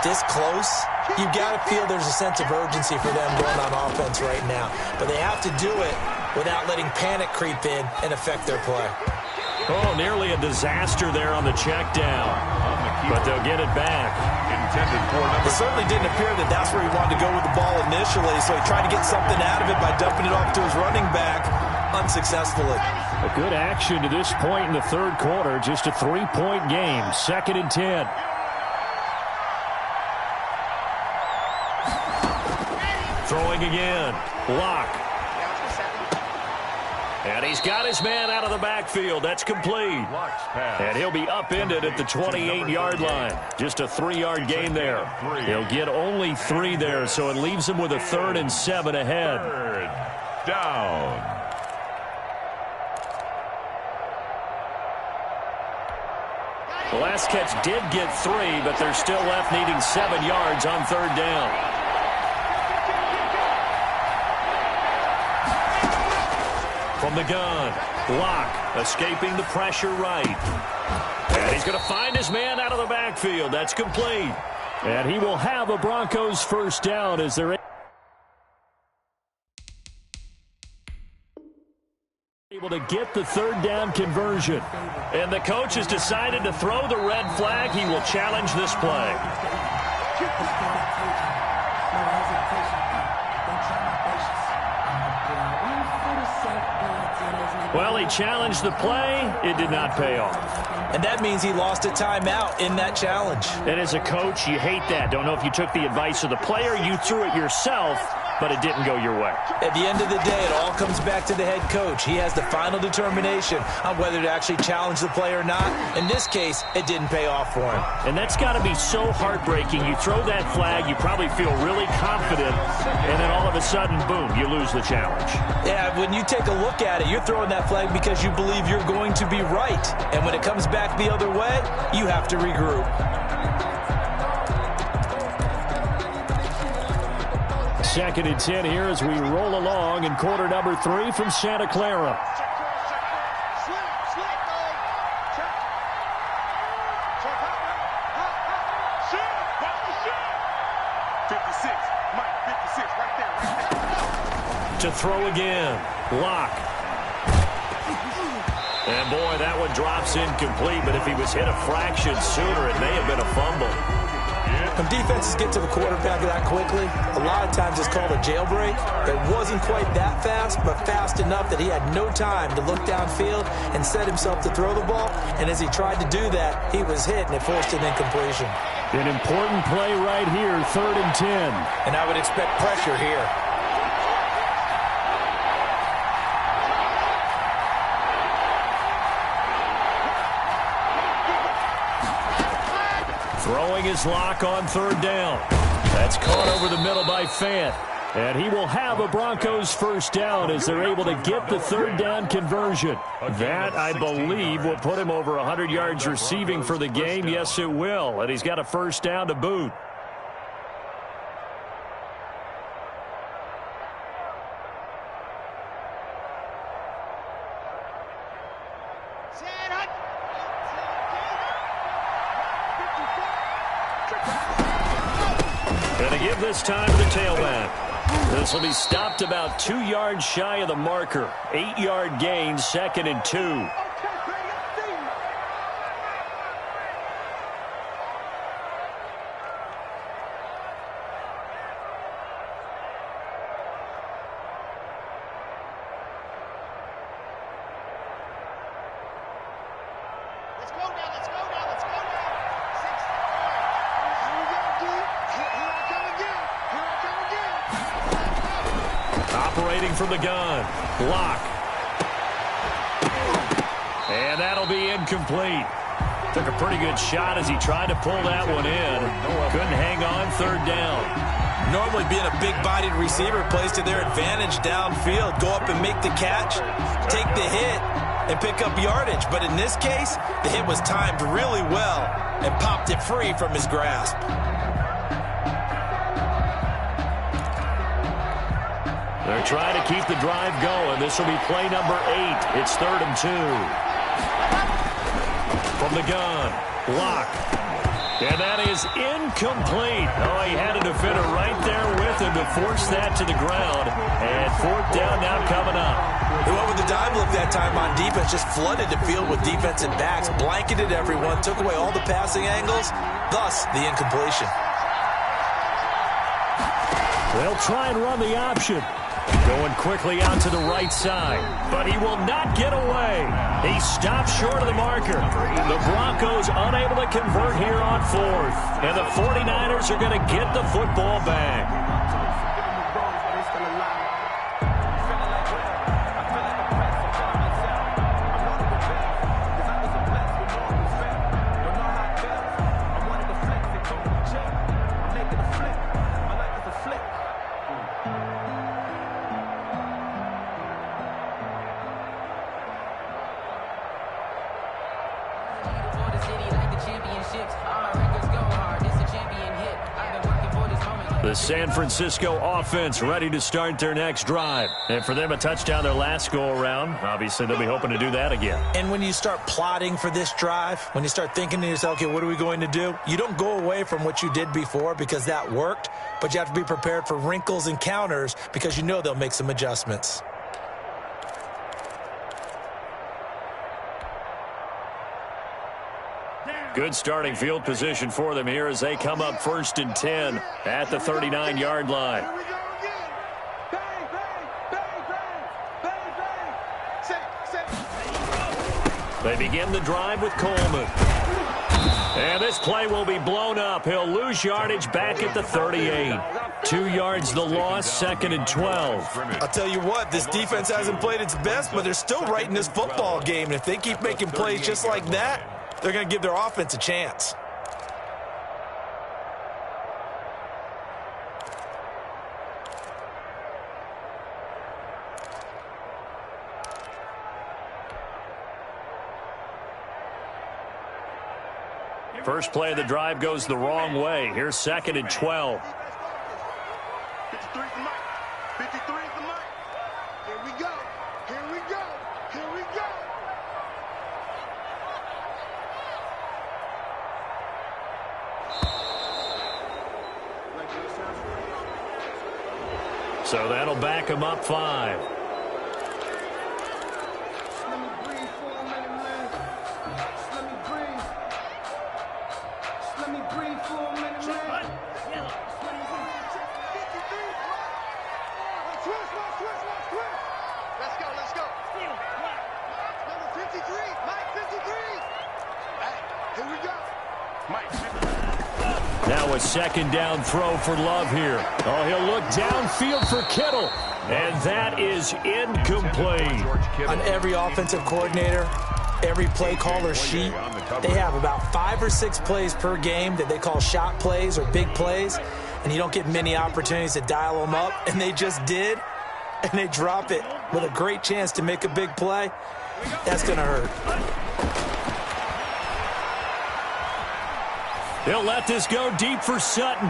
Speaker 3: this close, you've got to feel there's a sense of urgency for them going on offense right now. But they have to do it without letting panic creep in and affect their play.
Speaker 1: Oh, nearly a disaster there on the check down. But they'll get it back.
Speaker 3: It certainly didn't appear that that's where he wanted to go with the ball initially, so he tried to get something out of it by dumping it off to his running back unsuccessfully.
Speaker 1: A good action to this point in the 3rd quarter. Just a 3-point game. 2nd and 10. Throwing again. Lock. And he's got his man out of the backfield. That's complete. And he'll be upended at the 28-yard line. Just a 3-yard gain there. He'll get only 3 there, so it leaves him with a 3rd and 7 ahead.
Speaker 2: 3rd down.
Speaker 1: The last catch did get 3, but they're still left needing 7 yards on 3rd down. From the gun, Locke escaping the pressure right. And he's going to find his man out of the backfield. That's complete. And he will have a Broncos 1st down as they're able to get the 3rd down conversion. And the coach has decided to throw the red flag. He will challenge this play. Well, he challenged the play. It did not pay off.
Speaker 3: And that means he lost a timeout in that challenge.
Speaker 1: And as a coach, you hate that. Don't know if you took the advice of the player. You threw it yourself, but it didn't go your way.
Speaker 3: At the end of the day, it all comes back to the head coach. He has the final determination on whether to actually challenge the play or not. In this case, it didn't pay off for him.
Speaker 1: And that's got to be so heartbreaking. You throw that flag, you probably feel really confident, and then all of a sudden, boom, you lose the challenge.
Speaker 3: Yeah, when you take a look at it, you're throwing that flag because you believe you're going to be right. And when it comes back the other way, you have to regroup.
Speaker 1: 2nd and 10 here as we roll along in quarter number 3 from Santa Clara. To throw again, Locke. And boy, that one drops incomplete, but if he was hit a fraction sooner, it may have been a fumble.
Speaker 3: When defenses get to the quarterback that quickly, a lot of times it's called a jailbreak. It wasn't quite that fast, but fast enough that he had no time to look downfield and set himself to throw the ball. And as he tried to do that, he was hit, and it forced an incompletion.
Speaker 1: An important play right here, 3rd and 10.
Speaker 3: And I would expect pressure here.
Speaker 1: Throwing his Lock on 3rd down. That's caught over the middle by Fant. And he will have a Broncos 1st down as they're able to get the 3rd down conversion. That, I believe, will put him over 100 yards receiving for the game. Yes, it will. And he's got a 1st down to boot. Going to give this time to the tailback. This will be stopped about 2 yards shy of the marker. 8-yard gain, 2nd and 2. Operating from the gun, Locke. And that'll be incomplete. Took a pretty good shot as he tried to pull that one in. Couldn't hang on 3rd down.
Speaker 3: Normally being a big-bodied receiver plays to their advantage downfield. Go up and make the catch, take the hit, and pick up yardage. But in this case, the hit was timed really well and popped it free from his grasp.
Speaker 1: They're trying to keep the drive going. This will be play number 8. It's 3rd and 2. From the gun, Locke. And that is incomplete. Oh, he had a defender right there with him to force that to the ground. And 4th down now coming up.
Speaker 3: They went with the dime look that time on defense, just flooded the field with defensive backs, blanketed everyone, took away all the passing angles, thus the incompletion.
Speaker 1: They'll try and run the option. Going quickly out to the right side, but he will not get away. He stopped short of the marker. The Broncos unable to convert here on 4th, and the 49ers are going to get the football back. The San Francisco offense ready to start their next drive. And for them, a touchdown their last go-around. Obviously, they'll be hoping to do that again.
Speaker 3: And when you start plotting for this drive, when you start thinking to yourself, okay, what are we going to do? You don't go away from what you did before because that worked, but you have to be prepared for wrinkles and counters because you know they'll make some adjustments.
Speaker 1: Good starting field position for them here as they come up 1st and 10 at the 39-yard line.
Speaker 4: Here we go again. Bang, bang, bang, bang, bang, bang.
Speaker 1: They begin the drive with Coleman. And this play will be blown up. He'll lose yardage back at the 38. 2 yards the loss, 2nd and 12.
Speaker 3: I'll tell you what, this defense hasn't played its best, but they're still right in this football game. And if they keep making plays just like that, they're going to give their offense a chance.
Speaker 1: First play of the drive goes the wrong way. Here's 2nd and 12.
Speaker 4: 53 for Mike. 53 for Mike. Here we go. Here we go. Here we go.
Speaker 1: So that'll back him up 5.
Speaker 4: Let me breathe for a minute, man. Let me breathe. Let me breathe for a minute, man. Let's go, let's go. Number 53, Mike 53. Hey, here we go. Mike 53.
Speaker 1: Now a 2nd down throw for Love here. Oh, he'll look downfield for Kittle. And that is incomplete.
Speaker 3: On every offensive coordinator, every play caller sheet, they have about 5 or 6 plays per game that they call shot plays or big plays, and you don't get many opportunities to dial them up, and they just did, and they drop it with a great chance to make a big play. That's going to hurt.
Speaker 1: He'll let this go deep for Sutton.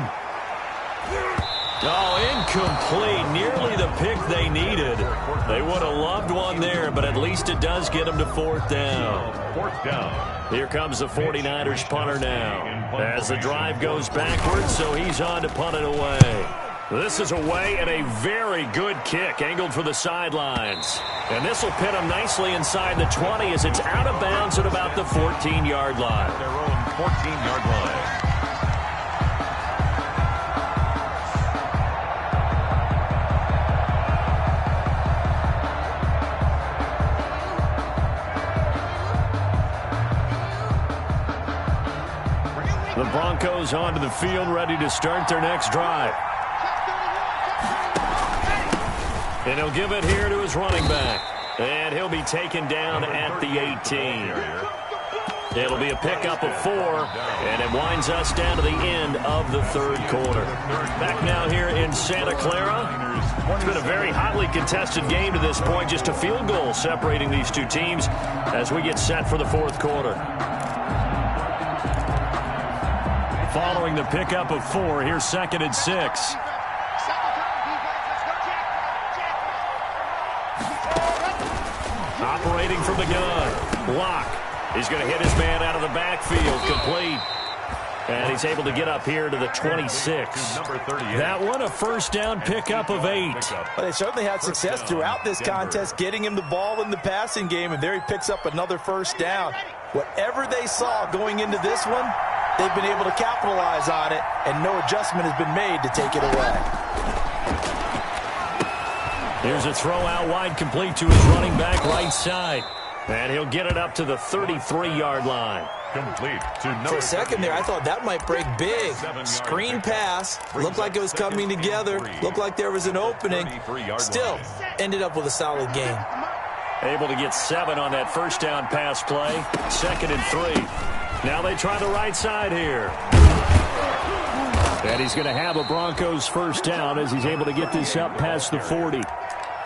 Speaker 1: Oh, incomplete. Nearly the pick they needed. They would have loved one there, but at least it does get them to 4th down.
Speaker 2: 4th down.
Speaker 1: Here comes the 49ers punter now. As the drive goes backwards, so he's on to punt it away. This is away and a very good kick, angled for the sidelines. And this will pin him nicely inside the 20 as it's out of bounds at about the 14-yard line.
Speaker 2: Their own 14-yard line.
Speaker 1: The Broncos onto the field, ready to start their next drive. And he'll give it here to his running back. And he'll be taken down at the 18. It'll be a pickup of 4, and it winds us down to the end of the 3rd quarter. Back now here in Santa Clara. It's been a very hotly contested game to this point. Just a field goal separating these two teams as we get set for the 4th quarter. Following the pickup of 4, here's 2nd and 6. Operating from the gun. Lock. He's going to hit his man out of the backfield. Complete. And he's able to get up here to the 26. That one a 1st down pickup of 8.
Speaker 3: Well, they certainly had success throughout this contest, getting him the ball in the passing game, and there he picks up another 1st down. Whatever they saw going into this one, they've been able to capitalize on it, and no adjustment has been made to take it away.
Speaker 1: Here's a throw out wide, complete to his running back right side. And he'll get it up to the 33-yard line.
Speaker 2: Complete to
Speaker 3: For a second there, I thought that might break big. Screen pass. Looked like it was coming together. Looked like there was an opening. Still, ended up with a solid game.
Speaker 1: Able to get 7 on that 1st down pass play. 2nd and 3. Now they try the right side here. And he's going to have a Broncos 1st down as he's able to get this up past the 40.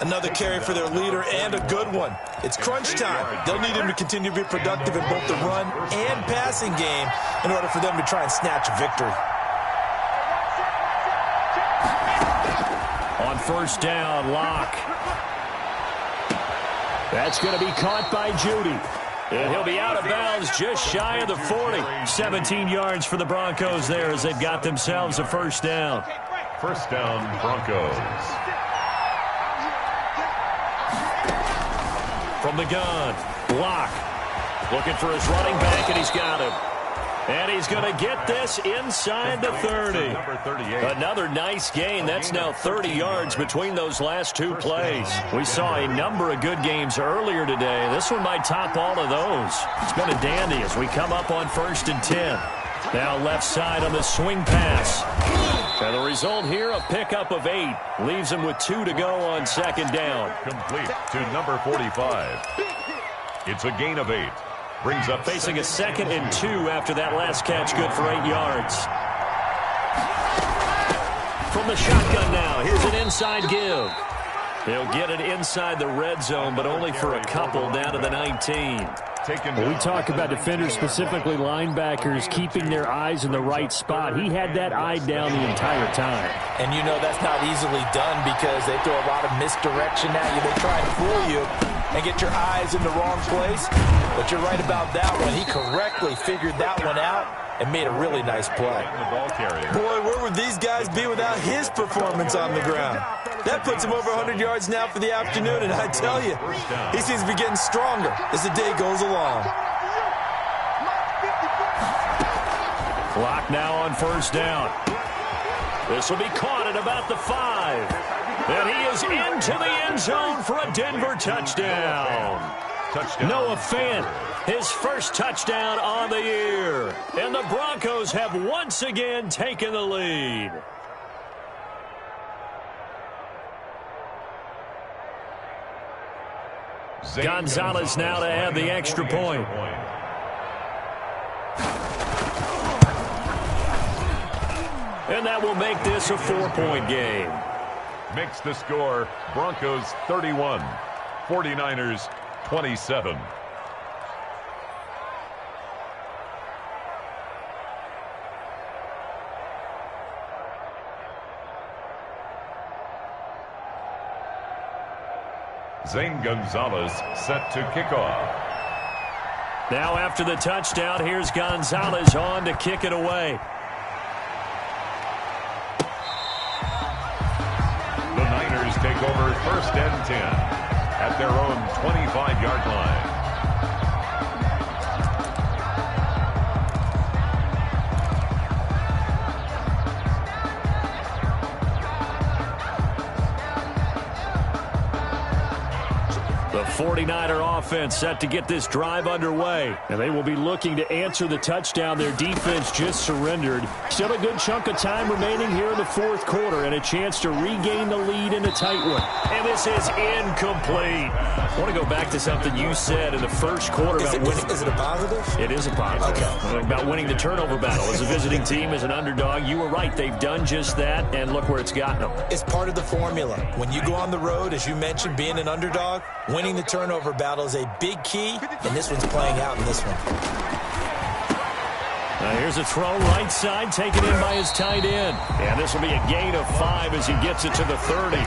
Speaker 3: Another carry for their leader, and a good one. It's crunch time. They'll need him to continue to be productive in both the run and passing game in order for them to try and snatch a victory.
Speaker 1: On first down, Locke. That's going to be caught by Judy. And he'll be out of bounds just shy of the 40. 17 yards for the Broncos there as they've got themselves a first down.
Speaker 2: First down, Broncos.
Speaker 1: From the gun, Locke looking for his running back, and he's got him. And he's going to get this inside the 30. Another nice gain. That's now 30 yards between those last two plays. We saw a number of good games earlier today. This one might top all of those. It's been a dandy as we come up on 1st and 10. Now left side on the swing pass. And the result here, a pickup of 8. Leaves him with 2 to go on 2nd down.
Speaker 2: Complete to number 45. It's a gain of 8. Brings up
Speaker 1: facing a 2nd and 2 after that last catch, good for 8 yards. From the shotgun now, here's an inside give. They'll get it inside the red zone, but only for a couple down to the 19.
Speaker 6: We talk about defenders, specifically linebackers, keeping their eyes in the right spot. He had that eye down the entire time.
Speaker 3: And you know that's not easily done because they throw a lot of misdirection at you. They try and fool you and get your eyes in the wrong place. But you're right about that one. He correctly figured that one out and made a really nice play. Boy, where would these guys be without his performance on the ground? That puts him over 100 yards now for the afternoon, and I tell you, he seems to be getting stronger as the day goes along.
Speaker 1: Clock now on first down. This will be caught at about the 5. And he is into the end zone for a Denver touchdown. Noah Fant, his first touchdown on the year. And the Broncos have once again taken the lead. Gonzalez now to add the extra point. And that will make this a 4-point game.
Speaker 2: Makes the score Broncos 31, 49ers 27. Zane Gonzalez set to kick off.
Speaker 1: Now after the touchdown, here's Gonzalez on to kick it away.
Speaker 2: The Niners take over 1st and 10 at their own 25-yard line.
Speaker 1: The 49er offense set to get this drive underway. And they will be looking to answer the touchdown their defense just surrendered. Still a good chunk of time remaining here in the 4th quarter and a chance to regain the lead in a tight one. And this is incomplete. I want to go back to something you said in the 1st quarter.
Speaker 3: Is it a positive?
Speaker 1: It is a positive.
Speaker 3: Okay.
Speaker 1: About winning the turnover battle. As a visiting team, as an underdog, you were right. They've done just that, and look where it's gotten them.
Speaker 3: It's part of the formula. When you go on the road, as you mentioned, being an underdog, winning the turnover battle is a big key, and this one's playing out in this one.
Speaker 1: Here's a throw right side, taken in by his tight end. And this will be a gain of 5 as he gets it to the 30.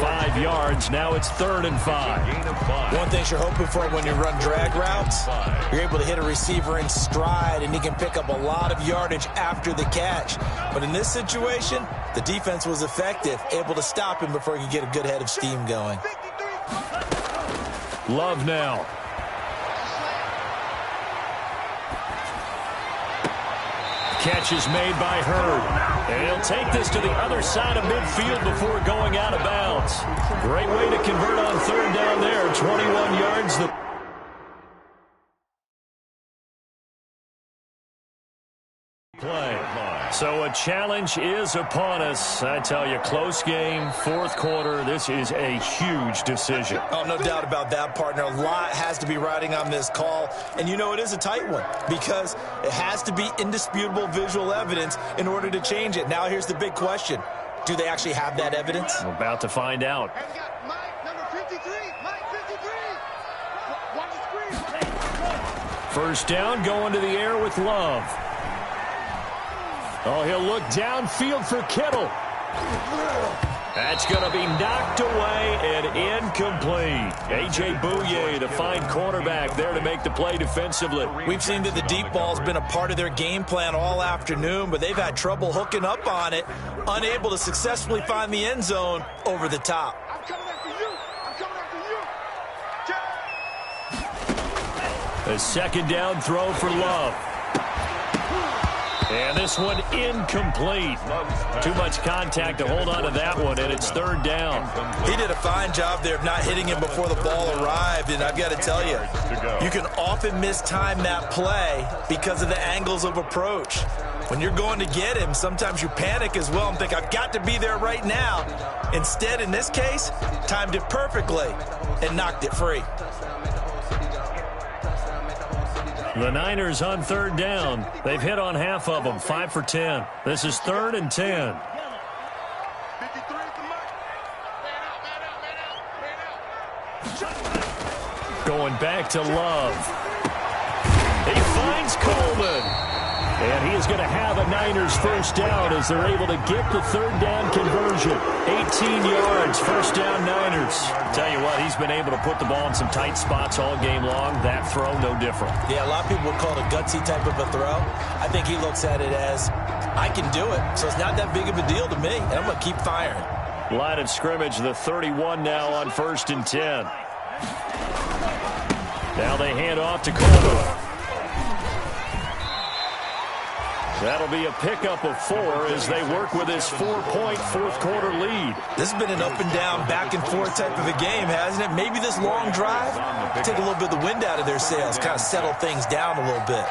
Speaker 1: 5 yards. Now it's 3rd and 5.
Speaker 3: One thing you're hoping for when you run drag routes, you're able to hit a receiver in stride, and he can pick up a lot of yardage after the catch. But in this situation, the defense was effective, able to stop him before he could get a good head of steam going.
Speaker 1: Love now. Catch is made by Hurd. And he'll take this to the other side of midfield before going out of bounds. Great way to convert on 3rd down there. 21 yards. Play. So a challenge is upon us. I tell you, close game, 4th quarter. This is a huge decision.
Speaker 3: Oh, no doubt about that, partner. A lot has to be riding on this call. And you know it is a tight one because it has to be indisputable visual evidence in order to change it. Now here's the big question. Do they actually have that evidence?
Speaker 1: We're about to find out.
Speaker 4: Mike, number 53. Mike, 53. Watch the screen.
Speaker 1: First down, going to the air with Love. Oh, he'll look downfield for Kittle. That's going to be knocked away and incomplete. A.J. Bouye, the fine cornerback, there to make the play defensively.
Speaker 3: We've seen that the deep ball's been a part of their game plan all afternoon, but they've had trouble hooking up on it, unable to successfully find the end zone over the top.
Speaker 4: I'm coming after you. I'm coming after you.
Speaker 1: A second down throw for Love. And this one incomplete. Too much contact to hold on to that one, and it's third down.
Speaker 3: He did a fine job there of not hitting him before the ball arrived, and I've got to tell you, you can often mistime that play because of the angles of approach. When you're going to get him, sometimes you panic as well and think, I've got to be there right now. Instead, in this case, timed it perfectly and knocked it free.
Speaker 1: The Niners on third down. They've hit on half of them, 5 for 10. This is 3rd and 10.
Speaker 4: 53 is the mark. Man out.
Speaker 1: Going back to Love. He finds Coleman. And he is going to have a Niners first down as they're able to get the third down conversion. 18 yards, first down Niners. Tell you what, he's been able to put the ball in some tight spots all game long. That throw, no different.
Speaker 3: Yeah, a lot of people would call it a gutsy type of a throw. I think he looks at it as, I can do it. So it's not that big of a deal to me, and I'm going to keep firing.
Speaker 1: Line of scrimmage, the 31 now on 1st and 10. Now they hand off to Coleman. That'll be a pickup of 4 as they work with this 4-point fourth-quarter lead.
Speaker 3: This has been an up-and-down, back-and-forth type of a game, hasn't it? Maybe this long drive, take a little bit of the wind out of their sails, kind of settle things down a little bit.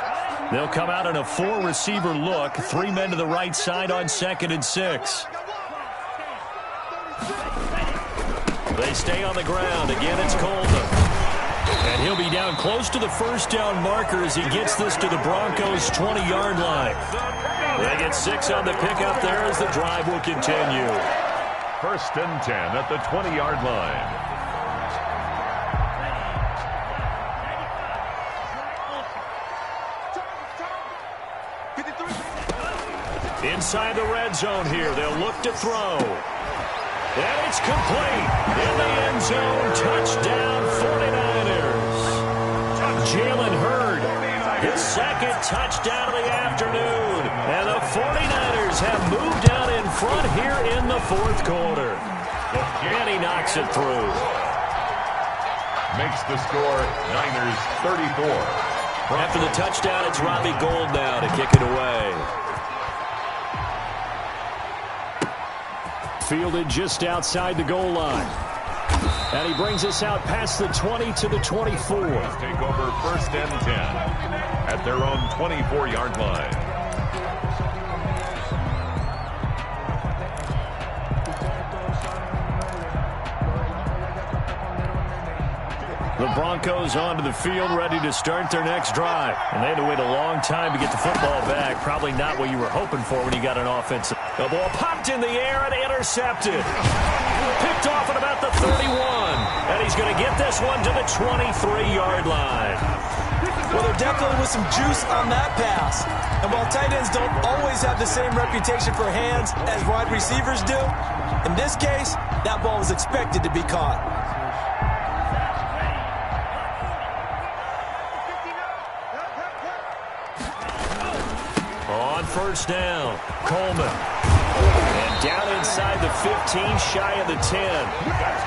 Speaker 1: They'll come out in a 4-receiver look, 3 men to the right side on 2nd and 6. They stay on the ground. Again, it's Coleman. And he'll be down close to the first down marker as he gets this to the Broncos' 20-yard line. They get 6 on the pickup there as the drive will continue.
Speaker 2: 1st and 10 at the 20-yard line.
Speaker 1: Inside the red zone here, they'll look to throw. And it's complete. In the end zone, touchdown 49ers. Jalen Hurd, his 2nd touchdown of the afternoon. And the 49ers have moved out in front here in the 4th quarter. And he knocks it through.
Speaker 2: Makes the score Niners 34.
Speaker 1: After the touchdown, it's Robbie Gould now to kick it away. Fielded just outside the goal line. And he brings us out past the 20 to the 24.
Speaker 2: Take over 1st and 10 at their own 24-yard line.
Speaker 1: The Broncos onto the field, ready to start their next drive. And they had to wait a long time to get the football back. Probably not what you were hoping for when you got an offensive. The ball popped in the air and intercepted. Picked off at about the 31. And he's going to get this one to the 23-yard line.
Speaker 3: Well, there definitely was some juice on that pass. And while tight ends don't always have the same reputation for hands as wide receivers do, in this case, that ball was expected to be caught.
Speaker 1: On first down, Coleman. And down inside the 15, shy of the 10.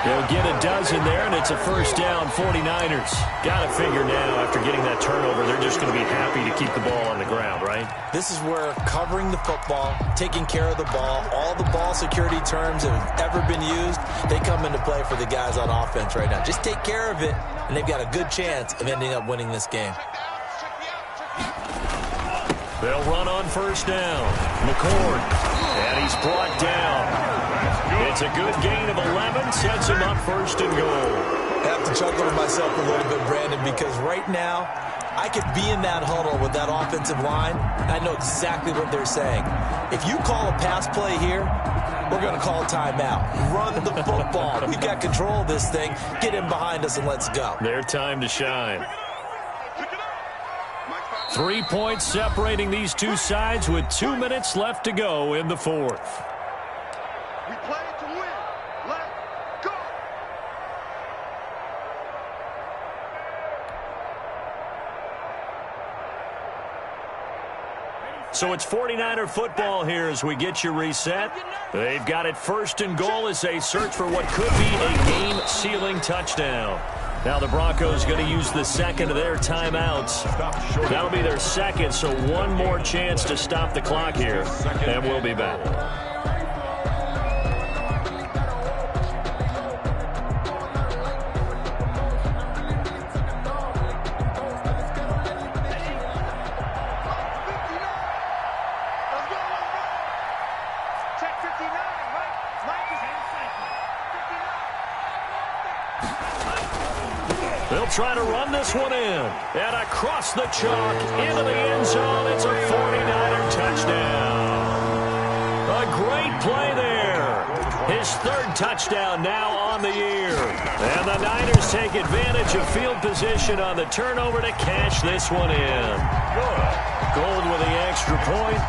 Speaker 1: They'll get a dozen there, and it's a first down, 49ers. Got to figure now, after getting that turnover, they're just going to be happy to keep the ball on the ground, right?
Speaker 3: This is where covering the football, taking care of the ball, all the ball security terms that have ever been used, they come into play for the guys on offense right now. Just take care of it, and they've got a good chance of ending up winning this game.
Speaker 1: They'll run on first down. McCord. And he's brought down. It's a good gain of 11. Sets him up 1st and goal.
Speaker 3: I have to chuckle to myself a little bit, Brandon, because right now, I could be in that huddle with that offensive line, and I know exactly what they're saying. If you call a pass play here, we're going to call a timeout. Run the football. We've got control of this thing. Get in behind us and let's go.
Speaker 1: Their time to shine. 3 points separating these two sides with 2 minutes left to go in the 4th.
Speaker 4: We play to win.
Speaker 1: So it's 49er football here as we get you reset. They've got it 1st and goal as they search for what could be a game-sealing touchdown. Now the Broncos going to use the second of their timeouts. That'll be their second, so one more chance to stop the clock here, and we'll be back. They'll try to run this one in. And across the chalk, into the end zone. It's a 49er touchdown. A great play there. His 3rd touchdown now on the year. And the Niners take advantage of field position on the turnover to cash this one in. Gold with the extra point,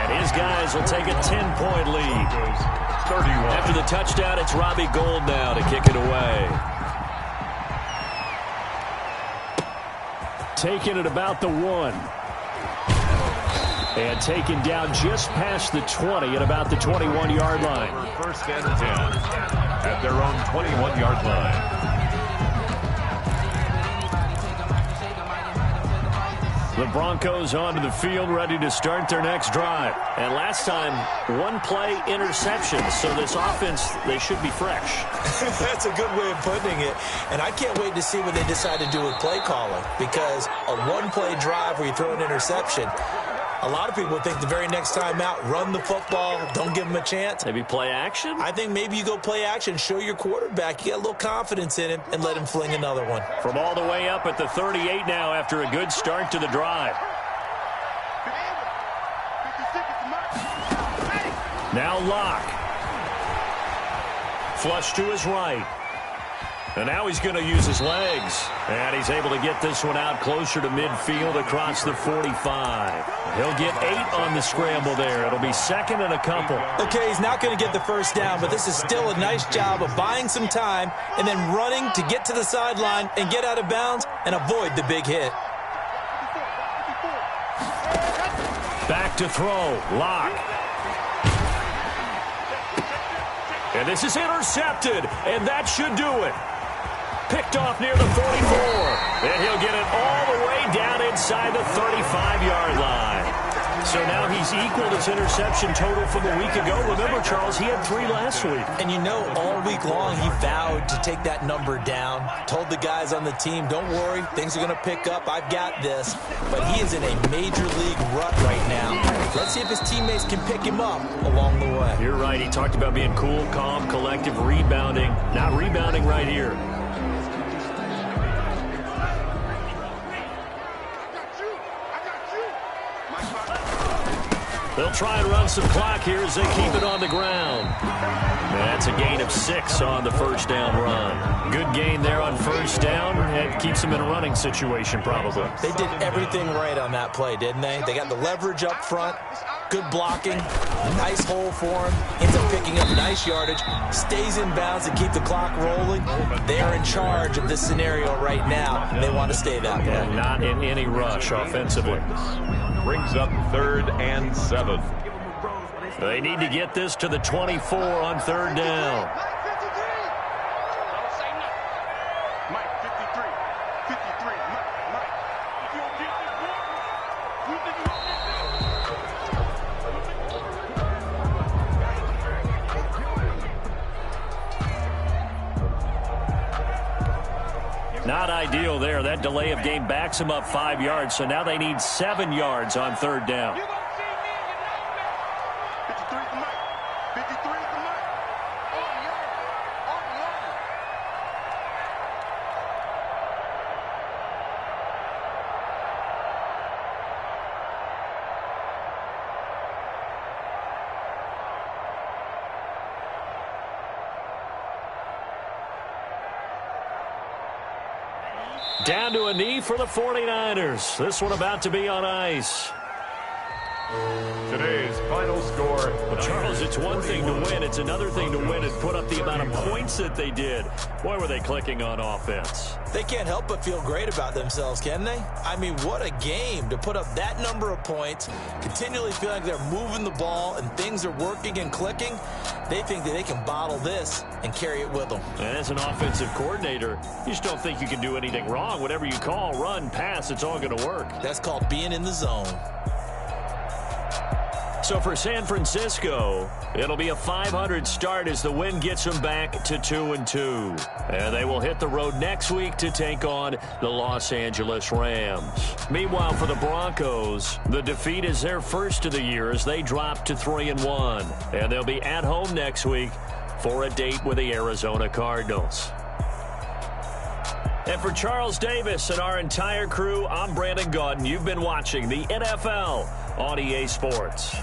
Speaker 1: and his guys will take a 10-point lead. 31. After the touchdown, it's Robbie Gould now to kick it away.
Speaker 6: Taking it about the 1. And taken down just past the 20 at about the 21-yard line.
Speaker 2: 1st and 10 at their own 21-yard line.
Speaker 1: The Broncos onto the field, ready to start their next drive. And last time, 1-play interception. So this offense, they should be fresh.
Speaker 3: That's a good way of putting it. And I can't wait to see what they decide to do with play calling. Because a 1-play drive where you throw an interception, a lot of people think the very next time out, run the football, don't give them a chance.
Speaker 1: Maybe play action?
Speaker 3: I think maybe you go play action, show your quarterback you got a little confidence in him, and let him fling another one.
Speaker 1: From all the way up at the 38 now after a good start to the drive. Now Locke. Flush to his right. And now he's going to use his legs. And he's able to get this one out closer to midfield across the 45. He'll get 8 on the scramble there. It'll be 2nd and a couple.
Speaker 3: Okay, he's not going to get the first down, but this is still a nice job of buying some time and then running to get to the sideline and get out of bounds and avoid the big hit.
Speaker 1: Back to throw. Locke. And this is intercepted, and that should do it. Picked off near the 44. And he'll get it all the way down inside the 35-yard line. So now he's equaled his interception total from a week ago. Remember, Charles, he had 3 last week.
Speaker 3: And you know, all week long he vowed to take that number down. Told the guys on the team, don't worry, things are going to pick up. I've got this. But he is in a major league rut right now. Let's see if his teammates can pick him up along the way.
Speaker 1: You're right. He talked about being cool, calm, collective, rebounding. Not rebounding right here. They'll try and run some clock here as they keep it on the ground. That's a gain of 6 on the first down run. Good gain there on first down. It keeps them in a running situation probably.
Speaker 3: They did everything right on that play, didn't they? They got the leverage up front, good blocking, nice hole for him, ends up picking up nice yardage, stays in bounds to keep the clock rolling. They are in charge of this scenario right now. They want to stay that way.
Speaker 1: And not in any rush offensively.
Speaker 2: Brings up 3rd and 7.
Speaker 1: They need to get this to the 24 on 3rd down. Not ideal there. That delay of game backs them up 5 yards, so now they need 7 yards on 3rd down. Down to a knee for the 49ers. This one about to be on ice.
Speaker 2: Today's final score, the
Speaker 1: Well, Charles, it's one thing to win. It's another thing to win and put up the amount of points that they did. Boy, were they clicking on offense.
Speaker 3: They can't help but feel great about themselves, can they? I mean, what a game to put up that number of points, continually feel like they're moving the ball and things are working and clicking. They think that they can bottle this and carry it with them.
Speaker 1: And as an offensive coordinator, you just don't think you can do anything wrong. Whatever you call, run, pass, it's all going to work.
Speaker 3: That's called being in the zone.
Speaker 1: So for San Francisco, it'll be a 500 start as the win gets them back to 2-2. And they will hit the road next week to take on the Los Angeles Rams. Meanwhile, for the Broncos, the defeat is their first of the year as they drop to 3-1. And they'll be at home next week for a date with the Arizona Cardinals. And for Charles Davis and our entire crew, I'm Brandon Gaudin. You've been watching the NFL on EA Sports.